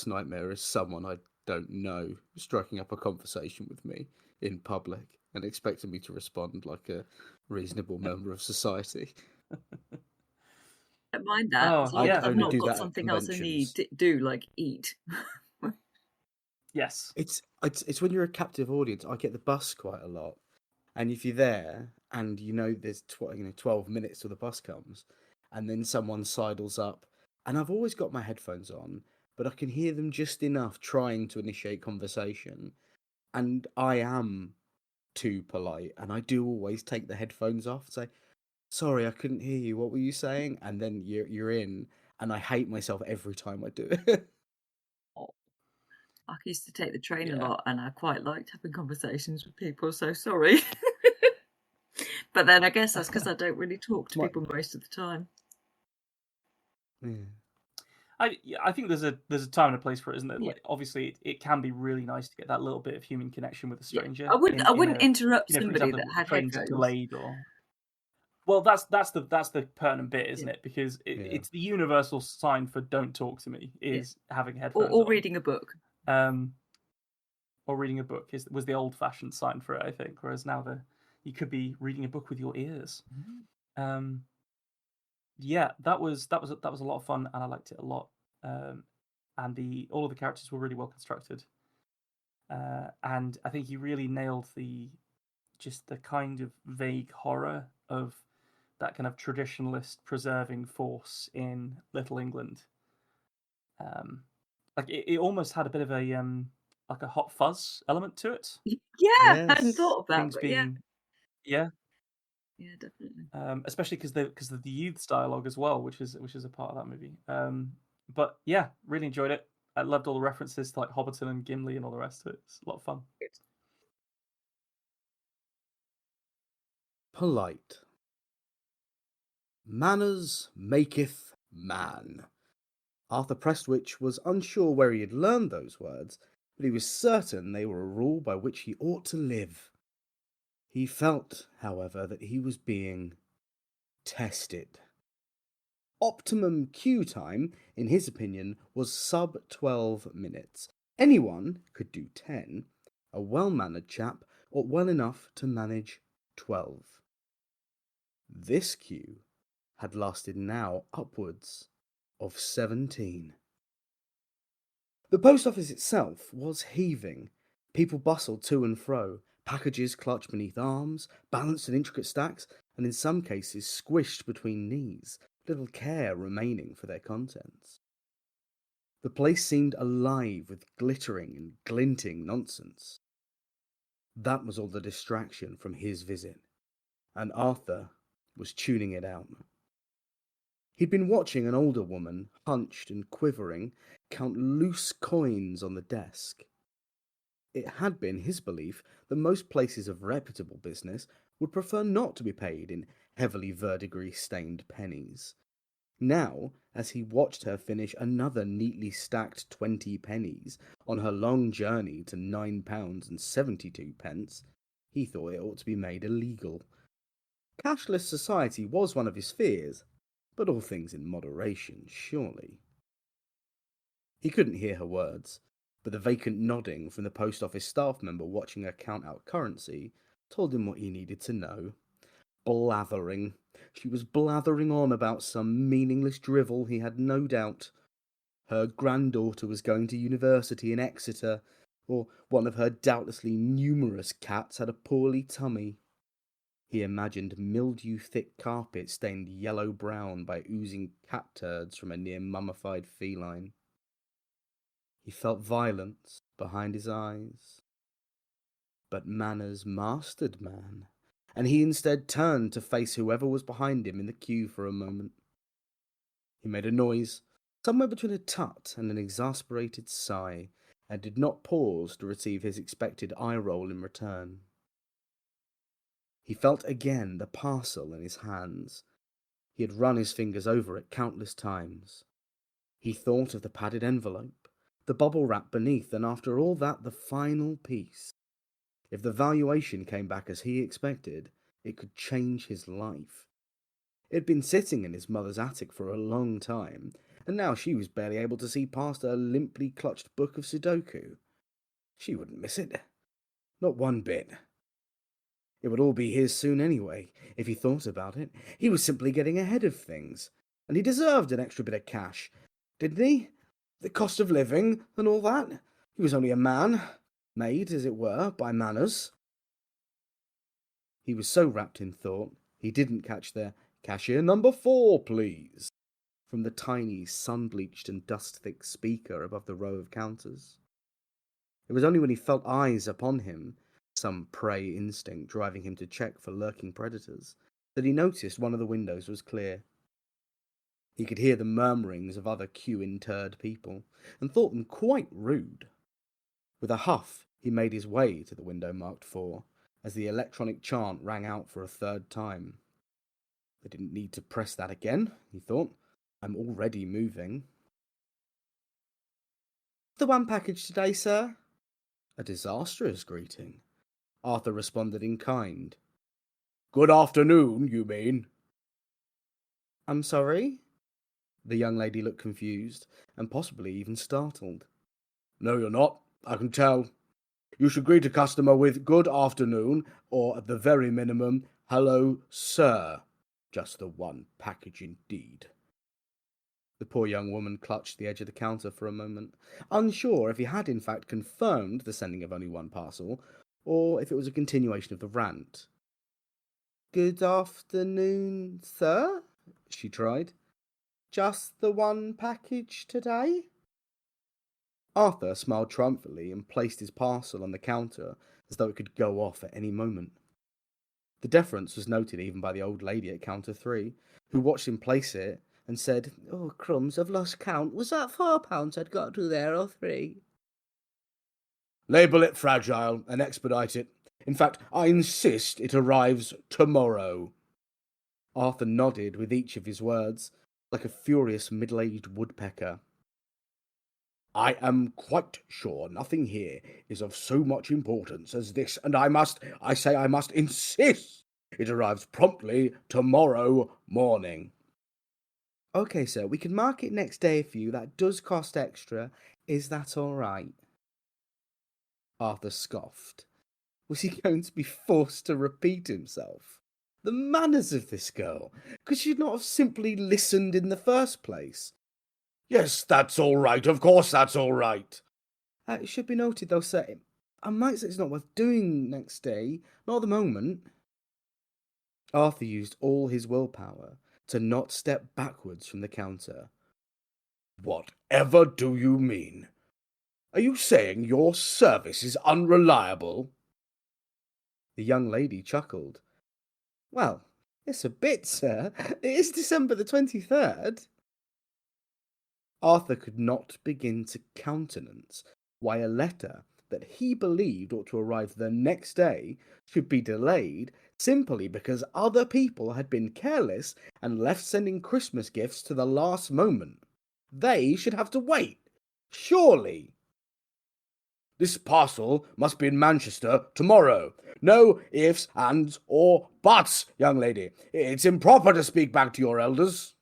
nightmare is someone I don't know striking up a conversation with me in public and expecting me to respond like a reasonable member of society. I don't mind that. As long as I've not got something else I need to do, like eat. Yes. It's when you're a captive audience. I get the bus quite a lot, and if you're there and there's 12 minutes till the bus comes, and then someone sidles up, and I've always got my headphones on, but I can hear them just enough trying to initiate conversation, and I am too polite, and I do always take the headphones off and say, "Sorry, I couldn't hear you. What were you saying?" And then you're in, and I hate myself every time I do it. I used to take the train a lot, and I quite liked having conversations with people. So sorry, but then I guess that's because I don't really talk to people most of the time. Yeah. I think there's a time and a place for it, isn't there? Yeah. Like, obviously, it can be really nice to get that little bit of human connection with a Yeah. stranger. I wouldn't interrupt For somebody example, that if the had trains are headphones. delayed or. Well, that's the pertinent bit, isn't Yeah. it? Because Yeah. it's the universal sign for "don't talk to me" is having headphones Or on. reading a book. Or reading a book was the old-fashioned sign for it, I think. Whereas now you could be reading a book with your ears. Yeah, that was a lot of fun, and I liked it a lot. And all of the characters were really well constructed. And I think he really nailed the kind of vague horror of that kind of traditionalist preserving force in Little England. Like it almost had a bit of a like a Hot Fuzz element to it. Yeah, I hadn't Yes. thought of that, Things but being yeah, definitely. especially because of the youth's dialogue as well, which is a part of that movie. But yeah, really enjoyed it. I loved all the references to like Hobbiton and Gimli and all the rest of it. It's a lot of fun. Polite. Manners maketh man. Arthur Prestwich was unsure where he had learned those words, but he was certain they were a rule by which he ought to live. He felt, however, that he was being tested. Optimum queue time, in his opinion, was sub 12 minutes. Anyone could do 10. A well-mannered chap ought well enough to manage 12. This queue had lasted now upwards of 17. The post office itself was heaving. People bustled to and fro, packages clutched beneath arms, balanced in intricate stacks, and in some cases squished between knees, little care remaining for their contents. The place seemed alive with glittering and glinting nonsense. That was all the distraction from his visit, and Arthur was tuning it out. He'd been watching an older woman, hunched and quivering, count loose coins on the desk. It had been his belief that most places of reputable business would prefer not to be paid in heavily verdigris-stained pennies. Now, as he watched her finish another neatly stacked 20 pennies on her long journey to £9.72, he thought it ought to be made illegal. Cashless society was one of his fears, but all things in moderation, surely. He couldn't hear her words, but the vacant nodding from the post office staff member watching her count out currency told him what he needed to know. Blathering. She was blathering on about some meaningless drivel, he had no doubt. Her granddaughter was going to university in Exeter, or one of her doubtlessly numerous cats had a poorly tummy. He imagined mildew-thick carpet stained yellow-brown by oozing cat turds from a near-mummified feline. He felt violence behind his eyes. But manners mastered man, and he instead turned to face whoever was behind him in the queue for a moment. He made a noise, somewhere between a tut and an exasperated sigh, and did not pause to receive his expected eye-roll in return. He felt again the parcel in his hands. He had run his fingers over it countless times. He thought of the padded envelope, the bubble wrap beneath, and after all that, the final piece. If the valuation came back as he expected, it could change his life. It had been sitting in his mother's attic for a long time, and now she was barely able to see past a limply clutched book of Sudoku. She wouldn't miss it. Not one bit. It would all be his soon anyway, if he thought about it. He was simply getting ahead of things, and he deserved an extra bit of cash, didn't he? The cost of living and all that. He was only a man, made, as it were, by manners. He was so wrapped in thought, he didn't catch their "Cashier number 4, please," from the tiny, sun-bleached and dust-thick speaker above the row of counters. It was only when he felt eyes upon him, some prey instinct driving him to check for lurking predators, that he noticed one of the windows was clear. He could hear the murmurings of other queue-interred people, and thought them quite rude. With a huff, he made his way to the window marked 4, as the electronic chant rang out for a third time. They didn't need to press that again, he thought. I'm already moving. the one package today, sir." A disastrous greeting. Arthur responded in kind. "Good afternoon, you mean?" "I'm sorry?" The young lady looked confused, and possibly even startled. "No, you're not. I can tell. You should greet a customer with good afternoon, or at the very minimum, hello, sir. Just the one package indeed." The poor young woman clutched the edge of the counter for a moment, unsure if he had in fact confirmed the sending of only one parcel, or if it was a continuation of the rant. "Good afternoon, sir," she tried. "Just the one package today?" Arthur smiled triumphantly and placed his parcel on the counter as though it could go off at any moment. The deference was noted even by the old lady at counter 3, who watched him place it and said, "Oh, crumbs, I've lost count. Was that £4 I'd got to there, or 3? Label it fragile and expedite it. In fact, I insist it arrives tomorrow." Arthur nodded with each of his words, like a furious middle-aged woodpecker. "I am quite sure nothing here is of so much importance as this, and I must insist it arrives promptly tomorrow morning." "Okay, sir, we can mark it next day for you. That does cost extra. Is that all right?" Arthur scoffed. Was he going to be forced to repeat himself? The manners of this girl! Could she not have simply listened in the first place? "Yes, that's all right. Of course that's all right." It should be noted, though, sir, I might say it's not worth doing next day. Not at the moment." Arthur used all his willpower to not step backwards from the counter. "Whatever do you mean? Are you saying your service is unreliable?" The young lady chuckled. "Well, it's a bit, sir. It is December the 23rd. Arthur could not begin to countenance why a letter that he believed ought to arrive the next day should be delayed simply because other people had been careless and left sending Christmas gifts to the last moment. They should have to wait. Surely. "This parcel must be in Manchester tomorrow. No ifs, ands, or buts, young lady. It's improper to speak back to your elders."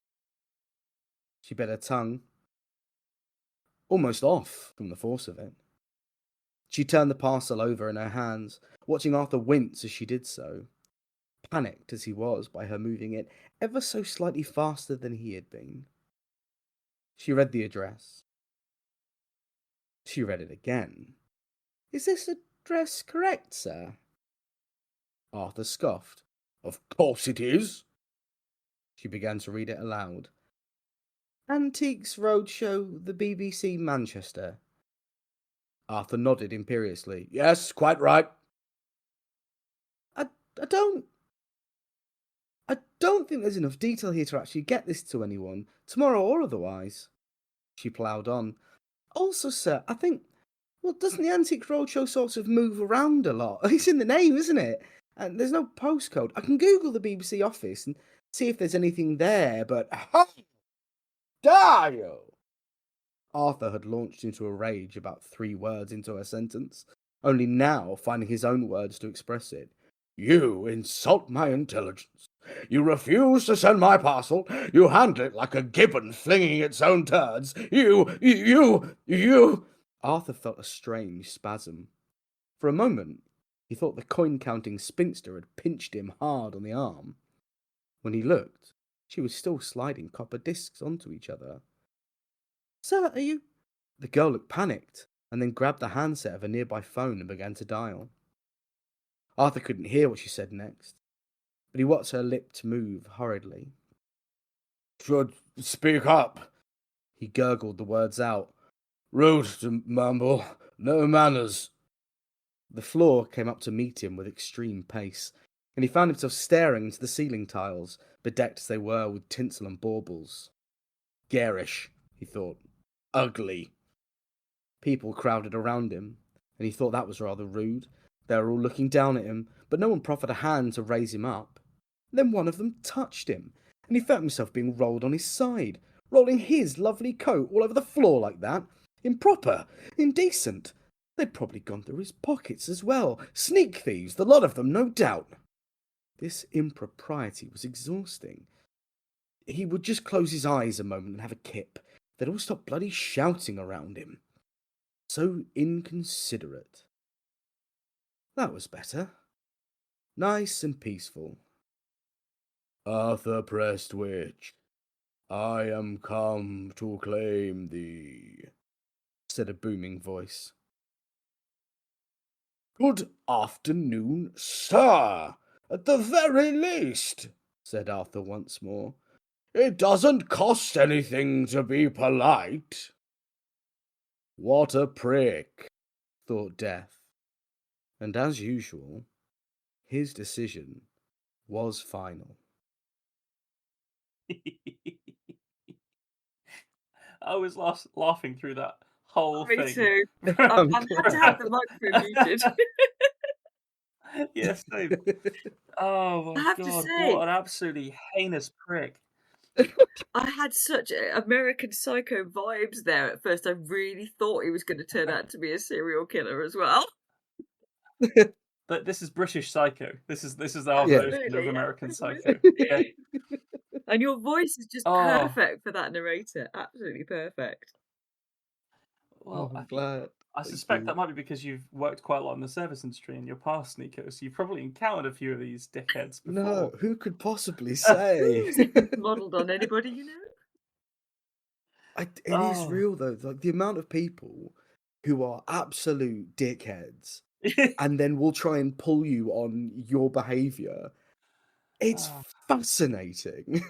She bit her tongue, almost off from the force of it. She turned the parcel over in her hands, watching Arthur wince as she did so, panicked as he was by her moving it ever so slightly faster than he had been. She read the address. She read it again. "Is this address correct, sir?" Arthur scoffed. "Of course it is." She began to read it aloud. "Antiques Roadshow, the BBC, Manchester." Arthur nodded imperiously. "Yes, quite right." I don't think there's enough detail here to actually get this to anyone, tomorrow or otherwise." She ploughed on. "Also, sir, I think, well, doesn't the Antiques Roadshow sort of move around a lot? It's in the name, isn't it? And there's no postcode. I can Google the BBC office and see if there's anything there, but..." "How dare you!" Arthur had launched into a rage about 3 words into her sentence, only now finding his own words to express it. "You insult my intelligence. You refuse to send my parcel. You handle it like a gibbon flinging its own turds. You... Arthur felt a strange spasm. For a moment, he thought the coin-counting spinster had pinched him hard on the arm. When he looked, she was still sliding copper discs onto each other. "Sir, are you..." The girl looked panicked, and then grabbed the handset of a nearby phone and began to dial. Arthur couldn't hear what she said next, but he watched her lips move hurriedly. "Should speak up." He gurgled the words out. "Rude to mumble. No manners." The floor came up to meet him with extreme pace, and he found himself staring into the ceiling tiles, bedecked as they were with tinsel and baubles. Garish, he thought. Ugly. People crowded around him, and he thought that was rather rude. They were all looking down at him, but no one proffered a hand to raise him up. Then one of them touched him, and he felt himself being rolled on his side, rolling his lovely coat all over the floor like that. Improper, indecent. They'd probably gone through his pockets as well. Sneak thieves, the lot of them, no doubt. This impropriety was exhausting. He would just close his eyes a moment and have a kip. They'd all stop bloody shouting around him. So inconsiderate. That was better. Nice and peaceful. Arthur Prestwich, I am come to claim thee, said a booming voice. Good afternoon, sir, at the very least, said Arthur once more. It doesn't cost anything to be polite. What a prick, thought Death. And as usual, his decision was final. I was laughing through that whole Me thing. too. I'm had to have the microphone muted. Yes, same. Oh my I have to god, say- what an absolutely heinous prick. I had such American Psycho vibes there at first. I really thought he was going to turn out to be a serial killer as well. But this is British Psycho. This is our Absolutely, version of yeah. American Psycho. Yeah. And your voice is just Oh. perfect for that narrator. Absolutely perfect. Well, I'm glad. I Thank suspect you. that might be because you've worked quite a lot in the service industry in your past, Nico. So you've probably encountered a few of these dickheads before. No, who could possibly say? Modelled on anybody you know? It is Oh. real though. Like the amount of people who are absolute dickheads and then will try and pull you on your behaviour. It's Oh. fascinating.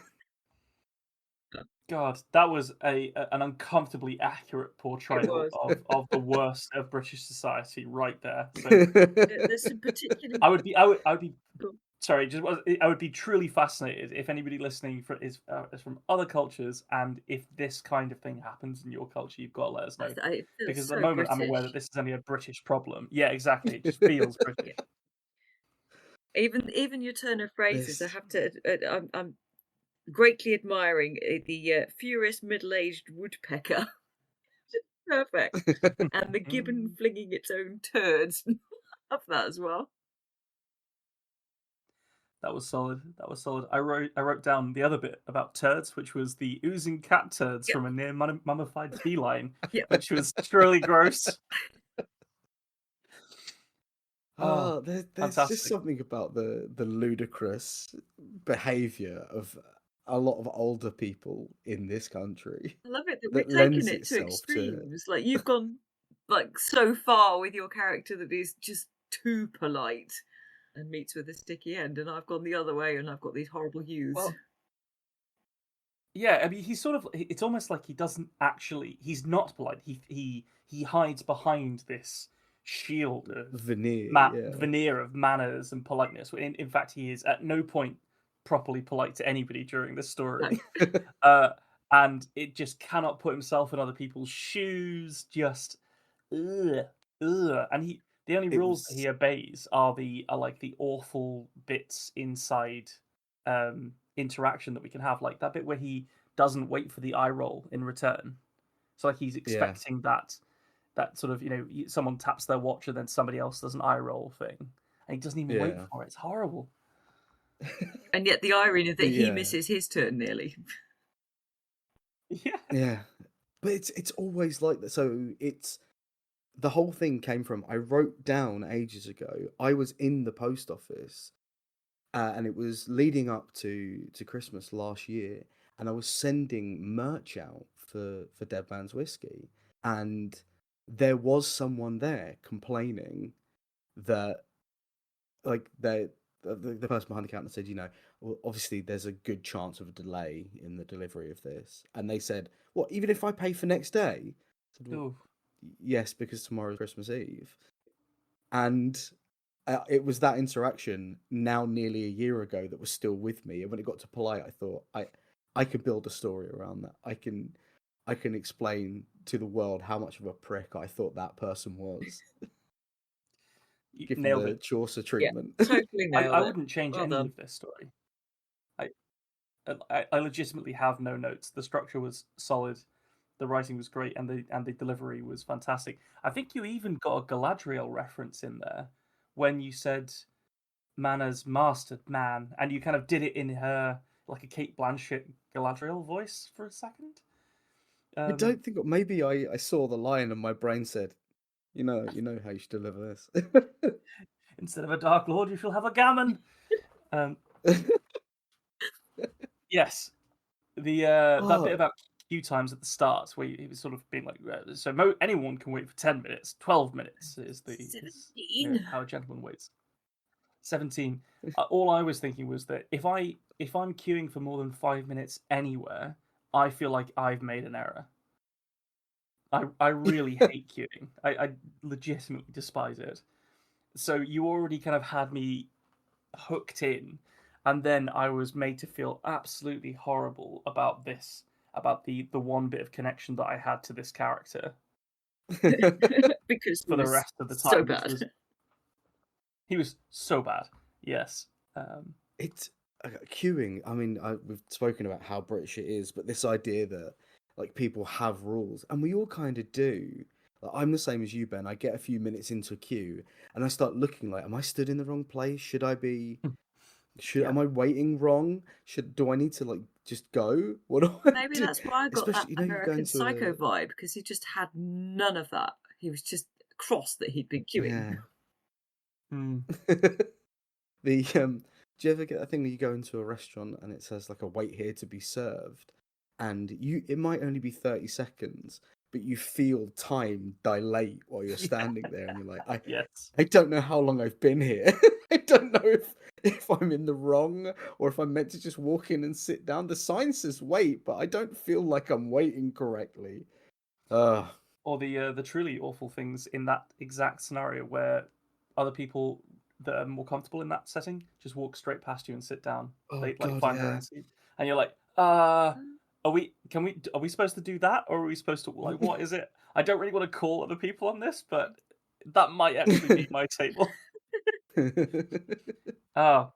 God, that was an uncomfortably accurate portrayal of the worst of British society right there. So There's some particular. I would be sorry, I would be truly fascinated if anybody listening is from other cultures, and if this kind of thing happens in your culture, you've got to let us know. Because at the moment, I'm aware that this is only a British problem. Yeah, exactly. It just feels British. Even your turn of phrases, I have to. I'm greatly admiring the furious middle-aged woodpecker. Perfect. And the gibbon flinging its own turds. Love that as well. That was solid. I wrote down the other bit about turds, which was the oozing cat turds from a near mummified feline, which was truly gross. There's fantastic. just something about the ludicrous behaviour of a lot of older people in this country. I love it that that we're taking lends it to itself extremes. Like you've gone like so far with your character that is just too polite and meets with a sticky end, and I've gone the other way and I've got these horrible youths. Well, yeah, I mean, he's sort of. It's almost like he doesn't actually. He's not polite. He hides behind this shield of veneer of manners and politeness. In fact, he is at no point properly polite to anybody during the story. And it just cannot put himself in other people's shoes. Just and the only rules that he obeys are like the awful bits inside interaction that we can have, like that bit where he doesn't wait for the eye roll in return. So like he's expecting that sort of, someone taps their watch and then somebody else does an eye roll thing, and he doesn't even wait for it. It's horrible. And yet the irony that he misses his turn nearly. Yeah, but it's always like that. So the whole thing came from, I wrote down ages ago, I was in the post office and it was leading up to Christmas last year, and I was sending merch out for Dead Man's Whiskey, and there was someone there complaining that like the person behind the counter said, well, obviously there's a good chance of a delay in the delivery of this, and they said, what, even if I pay for next day? I said, well, yes, because tomorrow's Christmas Eve. And it was that interaction now nearly a year ago that was still with me, and when it got to polite, I thought I could build a story around that. I can explain to the world how much of a prick I thought that person was. Given nailed the it. Chaucer treatment. Totally nailed it. I wouldn't change any of this story. I legitimately have no notes. The structure was solid. the writing was great, and the delivery was fantastic. I think you even got a Galadriel reference in there when you said "Mana's mastered man," and you kind of did it in her like a Kate Blanchett Galadriel voice for a second. I don't think. Maybe I saw the line and my brain said, you know how you should deliver this. Instead of a Dark Lord, you shall have a gammon. Yes, that bit about queue times at the start, where he was sort of being like, so anyone can wait for 10 minutes. 12 minutes is 17. how a gentleman waits. 17. All I was thinking was that if I'm queuing for more than 5 minutes anywhere, I feel like I've made an error. I really hate queuing. I legitimately despise it. So you already kind of had me hooked in, and then I was made to feel absolutely horrible about the one bit of connection that I had to this character Because for the rest of the time. so bad. He was so bad. Yes. It's queuing. I mean, we've spoken about how British it is, but this idea that like people have rules, and we all kind of do. Like, I'm the same as you, Ben. I get a few minutes into a queue, and I start looking like, am I stood in the wrong place? Should I be? Am I waiting wrong? Do I need to like just go? What do I Maybe do? that's why I got Especially, that American Psycho vibe, because he just had none of that. He was just cross that he'd been queuing. Yeah. Do you ever get a thing where you go into a restaurant and it says like a wait here to be served, and it might only be 30 seconds, but you feel time dilate while you're standing there, and you're like, I don't know how long I've been here. I don't know if I'm in the wrong or if I'm meant to just walk in and sit down. The sign says wait, but I don't feel like I'm waiting correctly. Or the truly awful things in that exact scenario where other people that are more comfortable in that setting just walk straight past you and sit down. They find their own seat, and you're like, are we supposed to do that, or are we supposed to, like, what is it? I don't really want to call other people on this, but that might actually be my table.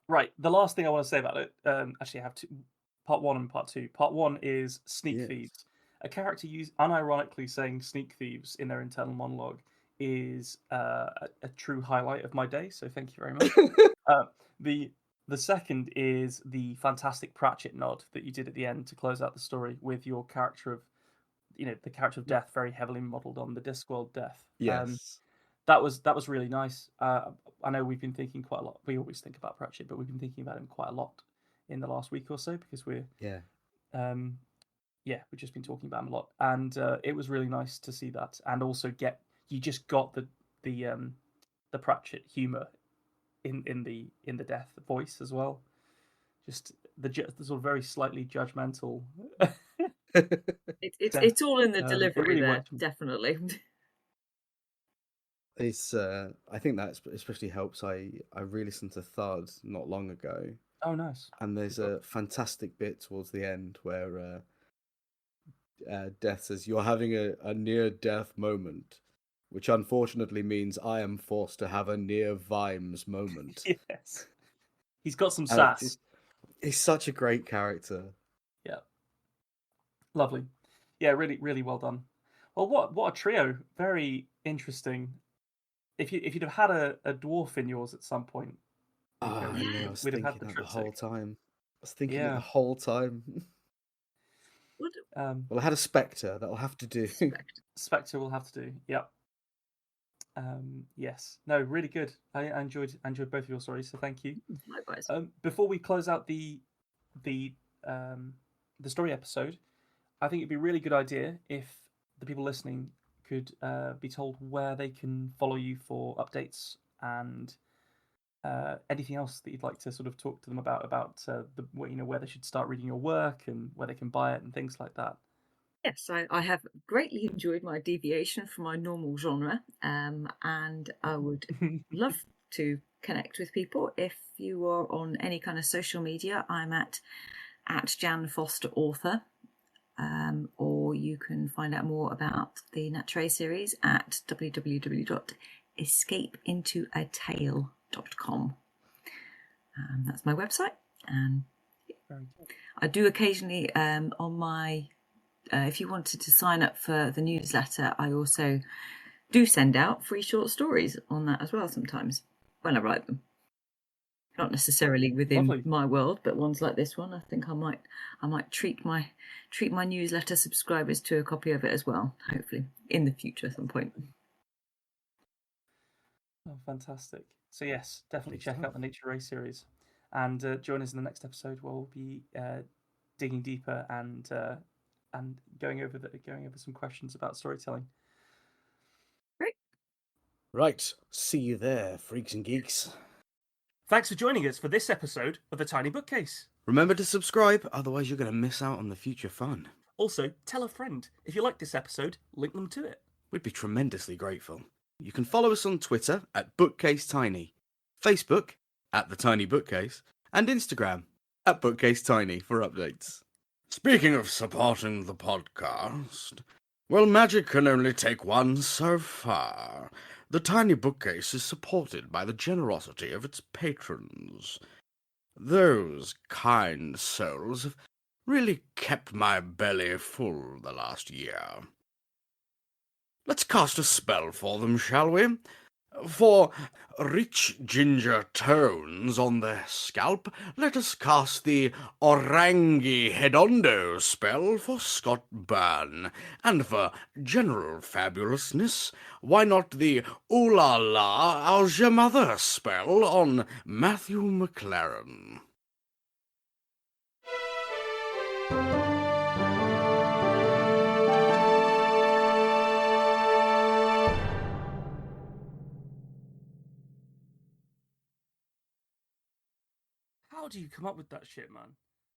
Right. The last thing I want to say about it, actually I have part 1 and part 2. Part 1 is Sneak Thieves. A character unironically saying Sneak Thieves in their internal monologue is a true highlight of my day, so thank you very much. The second is the fantastic Pratchett nod that you did at the end to close out the story with your character of, the character of Death very heavily modelled on the Discworld Death. Yes. That was really nice. I know we've been thinking quite a lot. We always think about Pratchett, but we've been thinking about him quite a lot in the last week or so because we've just been talking about him a lot, and it was really nice to see that, and also you just got the Pratchett humor in the Death voice as well. Just the sort of very slightly judgmental. It's all in the delivery really there, worked. definitely. It's I think that especially helps. I re-listened to Thud not long ago. Oh, nice. And there's a fantastic bit towards the end where Death says, "You're having a near-death moment," which unfortunately means I am forced to have a near-Vimes moment. Yes. He's got some sass. He's such a great character. Yeah. Lovely. Yeah, really, really well done. Well, what a trio. Very interesting. If you'd have had a dwarf in yours at some point, I know. I was thinking that the whole time. Well, I had a Spectre. That'll have to do. Spectre will have to do. Yep. Yes. No, really good. I enjoyed both of your stories, so thank you. Likewise. Before we close out the story episode, I think it'd be a really good idea if the people listening could be told where they can follow you for updates and anything else that you'd like to sort of talk to them about where they should start reading your work and where they can buy it and things like that. Yes, I have greatly enjoyed my deviation from my normal genre, and I would love to connect with people. If you are on any kind of social media, I'm at Jan Foster Author, or you can find out more about the Natre series at www.escapeintoatale.com. That's my website, and I do occasionally on my if you wanted to sign up for the newsletter, I also do send out free short stories on that as well sometimes when I write them. Not necessarily within Lovely. my world, but ones like this one, I think I might treat my newsletter subscribers to a copy of it as well, hopefully in the future at some point. Oh, fantastic. So yes, definitely Please check do. out the Nature Race series, and join us in the next episode where we'll be digging deeper and going over some questions about storytelling. Great. Right, see you there, freaks and geeks. Thanks for joining us for this episode of The Tiny Bookcase. Remember to subscribe, otherwise you're going to miss out on the future fun. Also, tell a friend. If you like this episode, link them to it. We'd be tremendously grateful. You can follow us on Twitter at BookcaseTiny, Facebook at The Tiny Bookcase, and Instagram at BookcaseTiny for updates. Speaking of supporting the podcast, well, magic can only take one so far. The Tiny Bookcase is supported by the generosity of its patrons. Those kind souls have really kept my belly full the last year. Let's cast a spell for them, shall we? For rich ginger tones on their scalp, let us cast the Orangi Hedondo spell for Scott Byrne, and for general fabulousness, why not the Ooh La La How's Your Mother spell on Matthew McLaren? How do you come up with that shit, man?